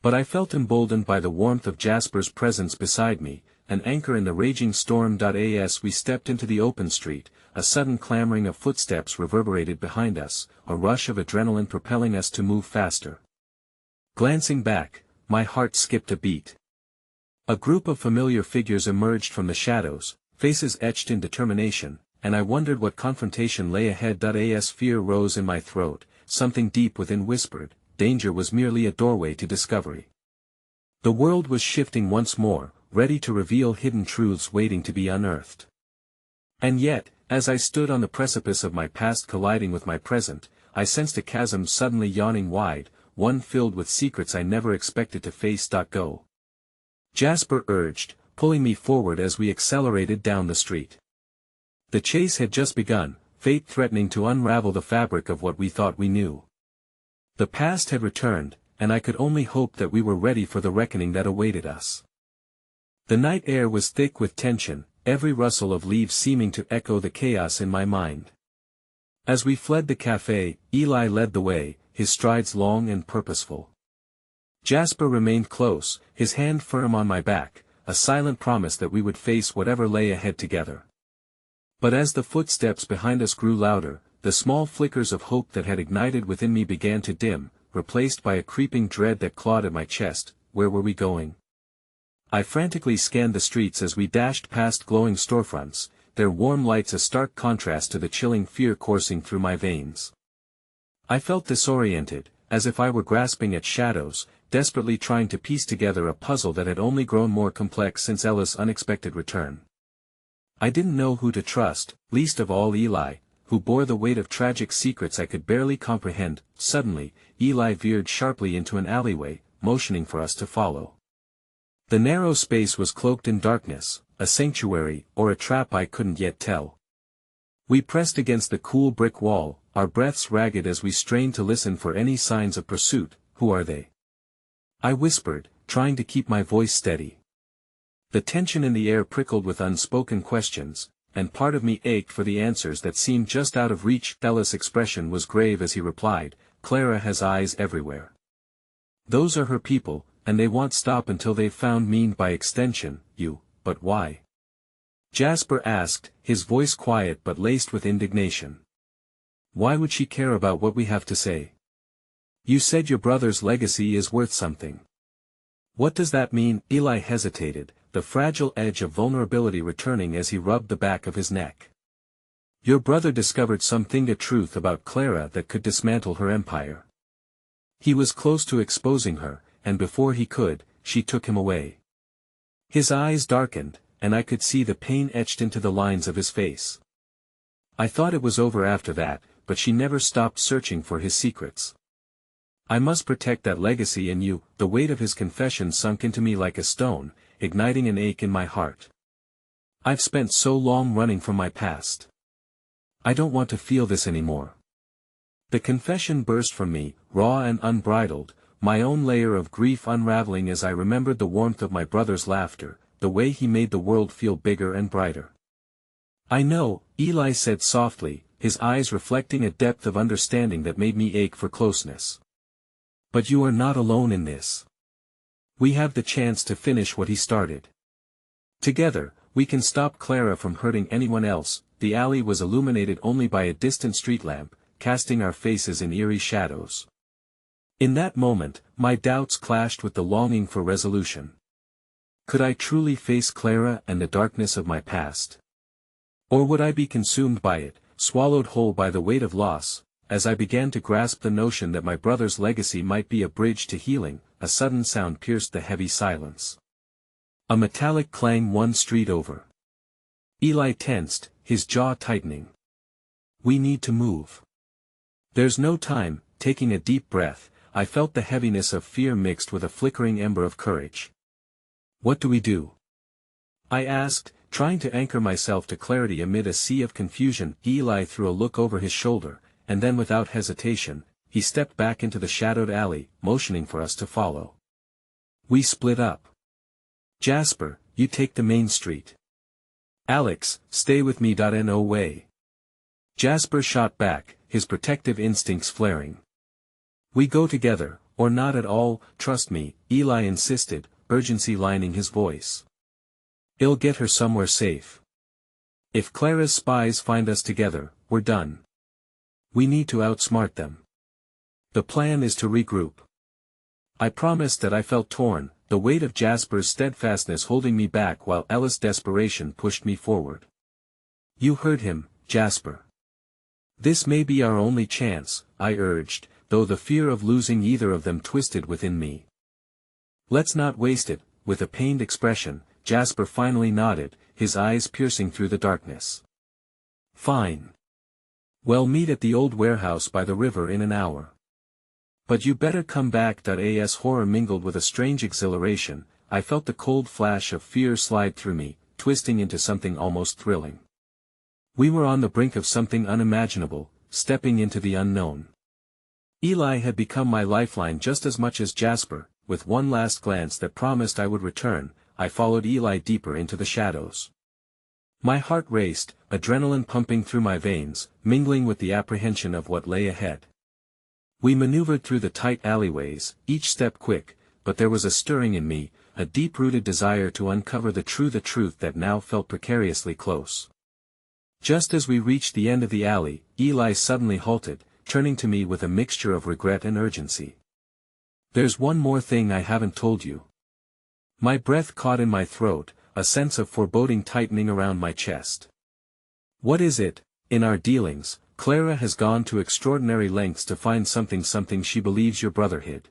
But I felt emboldened by the warmth of Jasper's presence beside me, an anchor in the raging storm. As we stepped into the open street, a sudden clamoring of footsteps reverberated behind us, a rush of adrenaline propelling us to move faster. Glancing back, my heart skipped a beat. A group of familiar figures emerged from the shadows, faces etched in determination, and I wondered what confrontation lay ahead. As fear rose in my throat, something deep within whispered, danger was merely a doorway to discovery. The world was shifting once more, ready to reveal hidden truths waiting to be unearthed. And yet, as I stood on the precipice of my past colliding with my present, I sensed a chasm suddenly yawning wide, one filled with secrets I never expected to face. Go. Jasper urged, pulling me forward as we accelerated down the street. The chase had just begun, fate threatening to unravel the fabric of what we thought we knew. The past had returned, and I could only hope that we were ready for the reckoning that awaited us. The night air was thick with tension, every rustle of leaves seeming to echo the chaos in my mind. As we fled the cafe, Eli led the way, his strides long and purposeful. Jasper remained close, his hand firm on my back, a silent promise that we would face whatever lay ahead together. But as the footsteps behind us grew louder, the small flickers of hope that had ignited within me began to dim, replaced by a creeping dread that clawed at my chest. Where were we going? I frantically scanned the streets as we dashed past glowing storefronts, their warm lights a stark contrast to the chilling fear coursing through my veins. I felt disoriented, as if I were grasping at shadows, desperately trying to piece together a puzzle that had only grown more complex since Ella's unexpected return. I didn't know who to trust, least of all Eli, who bore the weight of tragic secrets I could barely comprehend. Suddenly, Eli veered sharply into an alleyway, motioning for us to follow. The narrow space was cloaked in darkness, a sanctuary, or a trap I couldn't yet tell. We pressed against the cool brick wall, our breaths ragged as we strained to listen for any signs of pursuit. Who are they? I whispered, trying to keep my voice steady. The tension in the air prickled with unspoken questions, and part of me ached for the answers that seemed just out of reach. Ella's expression was grave as he replied, "Clara has eyes everywhere. Those are her people, and they won't stop until they've found me. By extension, you. But why?" Jasper asked, his voice quiet but laced with indignation. "Why would she care about what we have to say? You said your brother's legacy is worth something. What does that mean?" Eli hesitated, the fragile edge of vulnerability returning as he rubbed the back of his neck. "Your brother discovered something, a truth about Clara that could dismantle her empire. He was close to exposing her, and before he could, she took him away." His eyes darkened, and I could see the pain etched into the lines of his face. "I thought it was over after that, but she never stopped searching for his secrets. I must protect that legacy in you." The weight of his confession sunk into me like a stone, igniting an ache in my heart. "I've spent so long running from my past. I don't want to feel this anymore." The confession burst from me, raw and unbridled, my own layer of grief unraveling as I remembered the warmth of my brother's laughter, the way he made the world feel bigger and brighter. "I know," Eli said softly, his eyes reflecting a depth of understanding that made me ache for closeness. "But you are not alone in this. We have the chance to finish what he started. Together, we can stop Clara from hurting anyone else." The alley was illuminated only by a distant street lamp, casting our faces in eerie shadows. In that moment, my doubts clashed with the longing for resolution. Could I truly face Clara and the darkness of my past? Or would I be consumed by it, swallowed whole by the weight of loss? As I began to grasp the notion that my brother's legacy might be a bridge to healing, a sudden sound pierced the heavy silence. A metallic clang one street over. Eli tensed, his jaw tightening. "We need to move. There's no time." Taking a deep breath, I felt the heaviness of fear mixed with a flickering ember of courage. "What do we do?" I asked, trying to anchor myself to clarity amid a sea of confusion. Eli threw a look over his shoulder, and then without hesitation, he stepped back into the shadowed alley, motioning for us to follow. We split up. "Jasper, you take the main street. Alex, stay with me. No way." Jasper shot back, his protective instincts flaring. "We go together, or not at all. Trust me," Eli insisted, urgency lining his voice. I'll get her somewhere safe. If Clara's spies find us together, we're done. We need to outsmart them. The plan is to regroup. I promised that I felt torn, the weight of Jasper's steadfastness holding me back while Ella's desperation pushed me forward. You heard him, Jasper. This may be our only chance, I urged, though the fear of losing either of them twisted within me. Let's not waste it. With a pained expression, Jasper finally nodded, his eyes piercing through the darkness. Fine. We'll meet at the old warehouse by the river in an hour. But you better come back. As horror mingled with a strange exhilaration, I felt the cold flash of fear slide through me, twisting into something almost thrilling. We were on the brink of something unimaginable, stepping into the unknown. Eli had become my lifeline just as much as Jasper. With one last glance that promised I would return, I followed Eli deeper into the shadows. My heart raced, adrenaline pumping through my veins, mingling with the apprehension of what lay ahead. We maneuvered through the tight alleyways, each step quick, but there was a stirring in me, a deep-rooted desire to uncover the truth that now felt precariously close. Just as we reached the end of the alley, Eli suddenly halted, turning to me with a mixture of regret and urgency. There's one more thing I haven't told you. My breath caught in my throat, a sense of foreboding tightening around my chest. What is it? In our dealings, Clara has gone to extraordinary lengths to find something she believes your brother hid.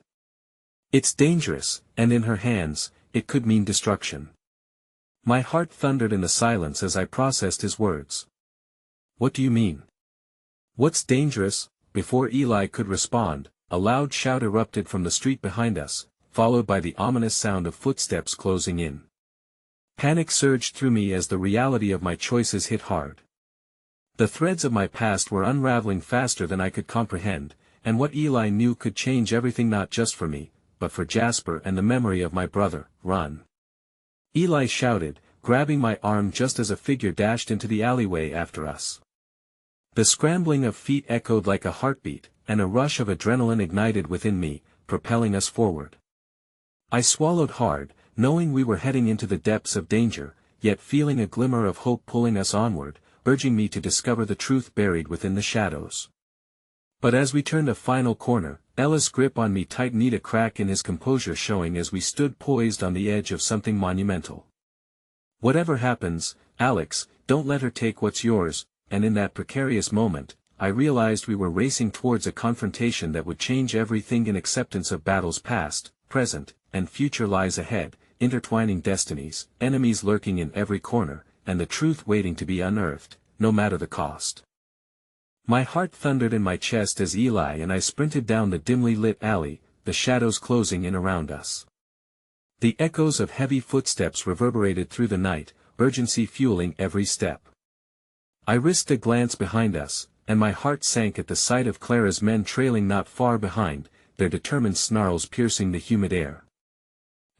It's dangerous, and in her hands, it could mean destruction. My heart thundered in the silence as I processed his words. What do you mean? What's dangerous? Before Eli could respond, a loud shout erupted from the street behind us, followed by the ominous sound of footsteps closing in. Panic surged through me as the reality of my choices hit hard. The threads of my past were unraveling faster than I could comprehend, and what Eli knew could change everything not just for me, but for Jasper and the memory of my brother. Run! Eli shouted, grabbing my arm just as a figure dashed into the alleyway after us. The scrambling of feet echoed like a heartbeat, and a rush of adrenaline ignited within me, propelling us forward. I swallowed hard, knowing we were heading into the depths of danger, yet feeling a glimmer of hope pulling us onward, urging me to discover the truth buried within the shadows. But as we turned a final corner, Ella's grip on me tightened, a crack in his composure showing as we stood poised on the edge of something monumental. Whatever happens, Alex, don't let her take what's yours, and in that precarious moment, I realized we were racing towards a confrontation that would change everything. In acceptance of battles past, present, and future lies ahead, intertwining destinies, enemies lurking in every corner, and the truth waiting to be unearthed, no matter the cost. My heart thundered in my chest as Eli and I sprinted down the dimly lit alley, the shadows closing in around us. The echoes of heavy footsteps reverberated through the night, urgency fueling every step. I risked a glance behind us, and my heart sank at the sight of Clara's men trailing not far behind, their determined snarls piercing the humid air.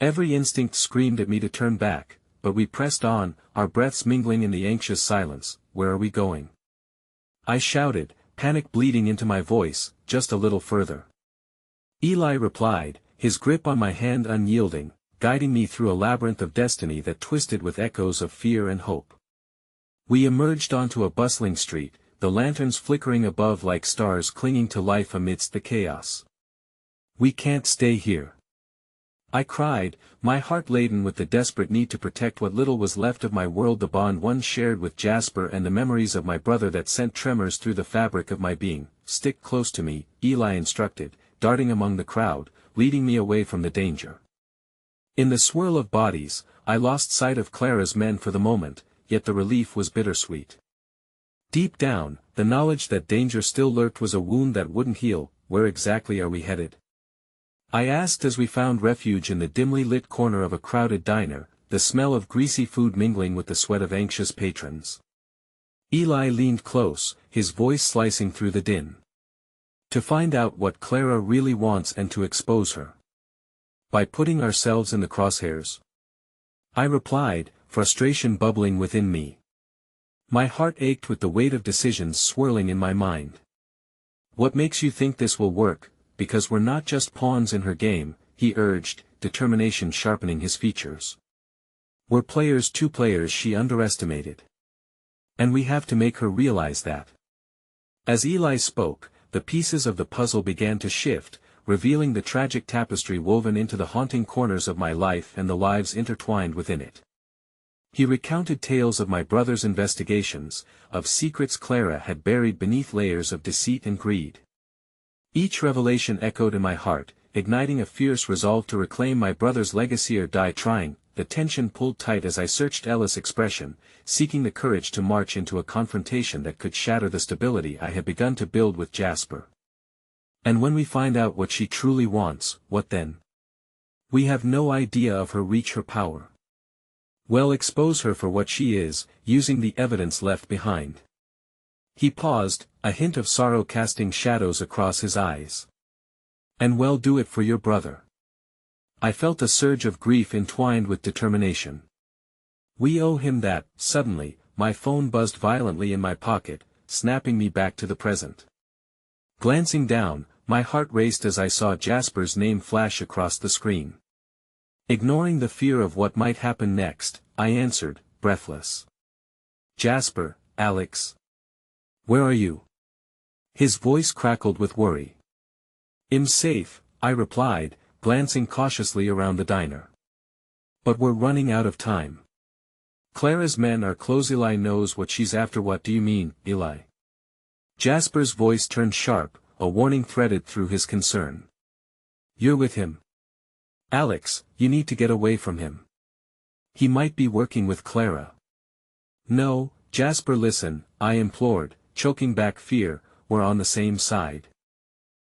Every instinct screamed at me to turn back, but we pressed on, our breaths mingling in the anxious silence. Where are we going? I shouted, panic bleeding into my voice, just a little further. Eli replied, his grip on my hand unyielding, guiding me through a labyrinth of destiny that twisted with echoes of fear and hope. We emerged onto a bustling street, the lanterns flickering above like stars clinging to life amidst the chaos. We can't stay here, I cried, my heart laden with the desperate need to protect what little was left of my world, the bond once shared with Jasper and the memories of my brother that sent tremors through the fabric of my being. Stick close to me, Eli instructed, darting among the crowd, leading me away from the danger. In the swirl of bodies, I lost sight of Clara's men for the moment, yet the relief was bittersweet. Deep down, the knowledge that danger still lurked was a wound that wouldn't heal. Where exactly are we headed? I asked as we found refuge in the dimly lit corner of a crowded diner, the smell of greasy food mingling with the sweat of anxious patrons. Eli leaned close, his voice slicing through the din. To find out what Clara really wants and to expose her. By putting ourselves in the crosshairs. I replied, frustration bubbling within me. My heart ached with the weight of decisions swirling in my mind. What makes you think this will work? Because we're not just pawns in her game, he urged, determination sharpening his features. We're players, two players she underestimated. And we have to make her realize that. As Eli spoke, the pieces of the puzzle began to shift, revealing the tragic tapestry woven into the haunting corners of my life and the lives intertwined within it. He recounted tales of my brother's investigations, of secrets Clara had buried beneath layers of deceit and greed. Each revelation echoed in my heart, igniting a fierce resolve to reclaim my brother's legacy or die trying. The tension pulled tight as I searched Ella's expression, seeking the courage to march into a confrontation that could shatter the stability I had begun to build with Jasper. And when we find out what she truly wants, what then? We have no idea of her reach, her power. Well, expose her for what she is, using the evidence left behind. He paused, a hint of sorrow casting shadows across his eyes. And well, do it for your brother. I felt a surge of grief entwined with determination. We owe him that. Suddenly, my phone buzzed violently in my pocket, snapping me back to the present. Glancing down, my heart raced as I saw Jasper's name flash across the screen. Ignoring the fear of what might happen next, I answered, breathless. Jasper, Alex. Where are you? His voice crackled with worry. I'm safe, I replied, glancing cautiously around the diner. But we're running out of time. Clara's men are close. Eli knows what she's after. What do you mean, Eli? Jasper's voice turned sharp, a warning threaded through his concern. You're with him. Alex, you need to get away from him. He might be working with Clara. No, Jasper, listen, I implored, choking back fear. We're on the same side.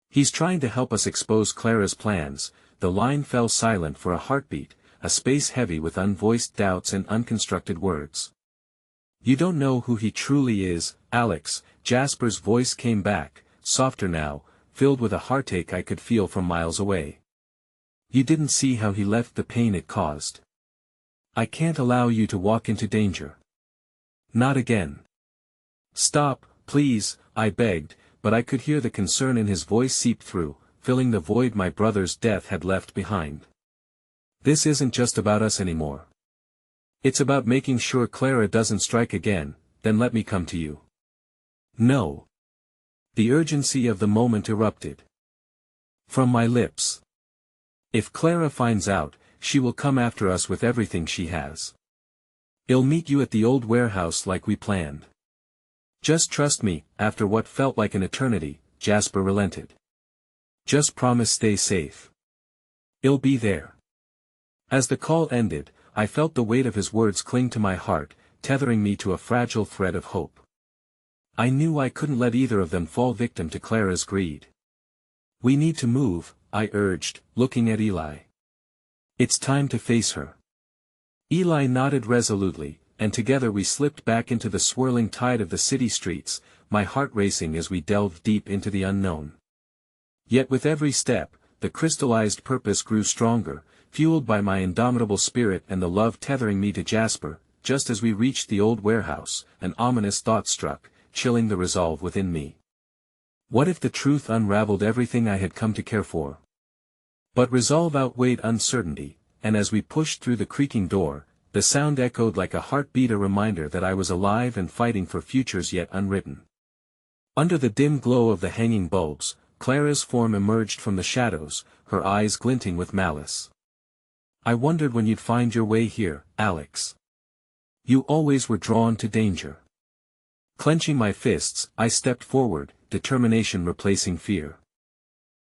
He's trying to help us expose Clara's plans. The line fell silent for a heartbeat, a space heavy with unvoiced doubts and unconstructed words. You don't know who he truly is, Alex. Jasper's voice came back, softer now, filled with a heartache I could feel from miles away. You didn't see how he left, the pain it caused. I can't allow you to walk into danger. Not again. Stop, please, I begged, but I could hear the concern in his voice seep through, filling the void my brother's death had left behind. This isn't just about us anymore. It's about making sure Clara doesn't strike again. Then let me come to you. No. The urgency of the moment erupted from my lips. If Clara finds out, she will come after us with everything she has. I'll meet you at the old warehouse like we planned. Just trust me. After what felt like an eternity, Jasper relented. Just promise stay safe. I'll be there. As the call ended, I felt the weight of his words cling to my heart, tethering me to a fragile thread of hope. I knew I couldn't let either of them fall victim to Clara's greed. We need to move, I urged, looking at Eli. It's time to face her. Eli nodded resolutely, and together we slipped back into the swirling tide of the city streets, my heart racing as we delved deep into the unknown. Yet with every step, the crystallized purpose grew stronger, fueled by my indomitable spirit and the love tethering me to Jasper. Just as we reached the old warehouse, an ominous thought struck, chilling the resolve within me. What if the truth unraveled everything I had come to care for? But resolve outweighed uncertainty, and as we pushed through the creaking door, the sound echoed like a heartbeat, a reminder that I was alive and fighting for futures yet unwritten. Under the dim glow of the hanging bulbs, Clara's form emerged from the shadows, her eyes glinting with malice. I wondered when you'd find your way here, Alex. You always were drawn to danger. Clenching my fists, I stepped forward, determination replacing fear.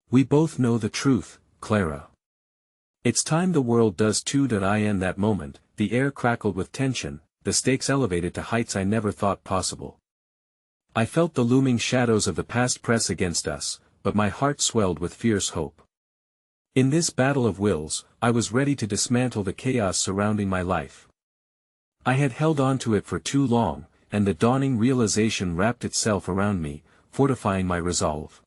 We both know the truth, Clara. It's time the world does too. In that moment, the air crackled with tension, the stakes elevated to heights I never thought possible. I felt the looming shadows of the past press against us, but my heart swelled with fierce hope. In this battle of wills, I was ready to dismantle the chaos surrounding my life. I had held on to it for too long, and the dawning realization wrapped itself around me, fortifying my resolve.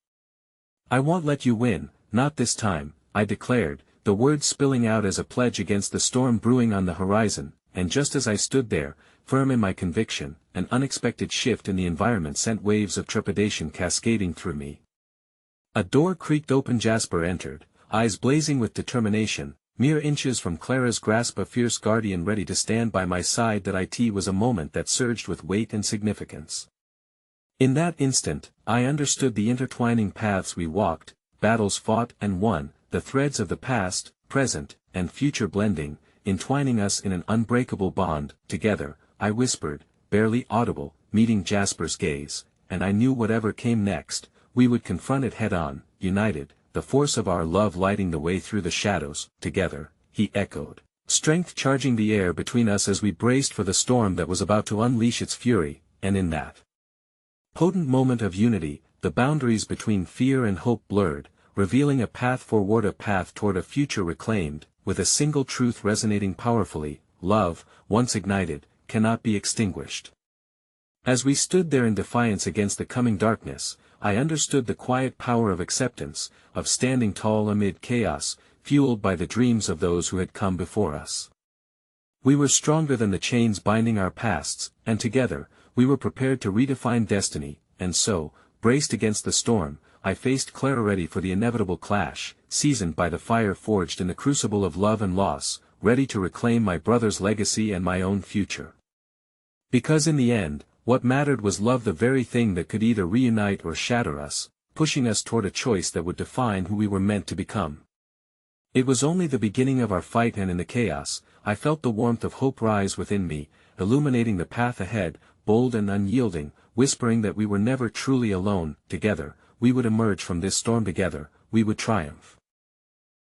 I won't let you win, not this time, I declared, the words spilling out as a pledge against the storm brewing on the horizon. And just as I stood there, firm in my conviction, an unexpected shift in the environment sent waves of trepidation cascading through me. A door creaked open. Jasper entered, eyes blazing with determination, mere inches from Clara's grasp, a fierce guardian ready to stand by my side. That it was a moment that surged with weight and significance. In that instant, I understood the intertwining paths we walked, battles fought and won, the threads of the past, present, and future blending, entwining us in an unbreakable bond. Together, I whispered, barely audible, meeting Jasper's gaze, and I knew whatever came next, we would confront it head-on, united, the force of our love lighting the way through the shadows. Together, he echoed, strength charging the air between us as we braced for the storm that was about to unleash its fury. And in that potent moment of unity, the boundaries between fear and hope blurred, revealing a path forward, a path toward a future reclaimed, with a single truth resonating powerfully: love, once ignited, cannot be extinguished. As we stood there in defiance against the coming darkness, I understood the quiet power of acceptance, of standing tall amid chaos, fueled by the dreams of those who had come before us. We were stronger than the chains binding our pasts, and together, we were prepared to redefine destiny. And so, braced against the storm, I faced Clara, ready for the inevitable clash, seasoned by the fire forged in the crucible of love and loss, ready to reclaim my brother's legacy and my own future. Because in the end, what mattered was love, the very thing that could either reunite or shatter us, pushing us toward a choice that would define who we were meant to become. It was only the beginning of our fight, and in the chaos, I felt the warmth of hope rise within me, illuminating the path ahead, bold and unyielding, whispering that we were never truly alone. Together, we would emerge from this storm, together, we would triumph.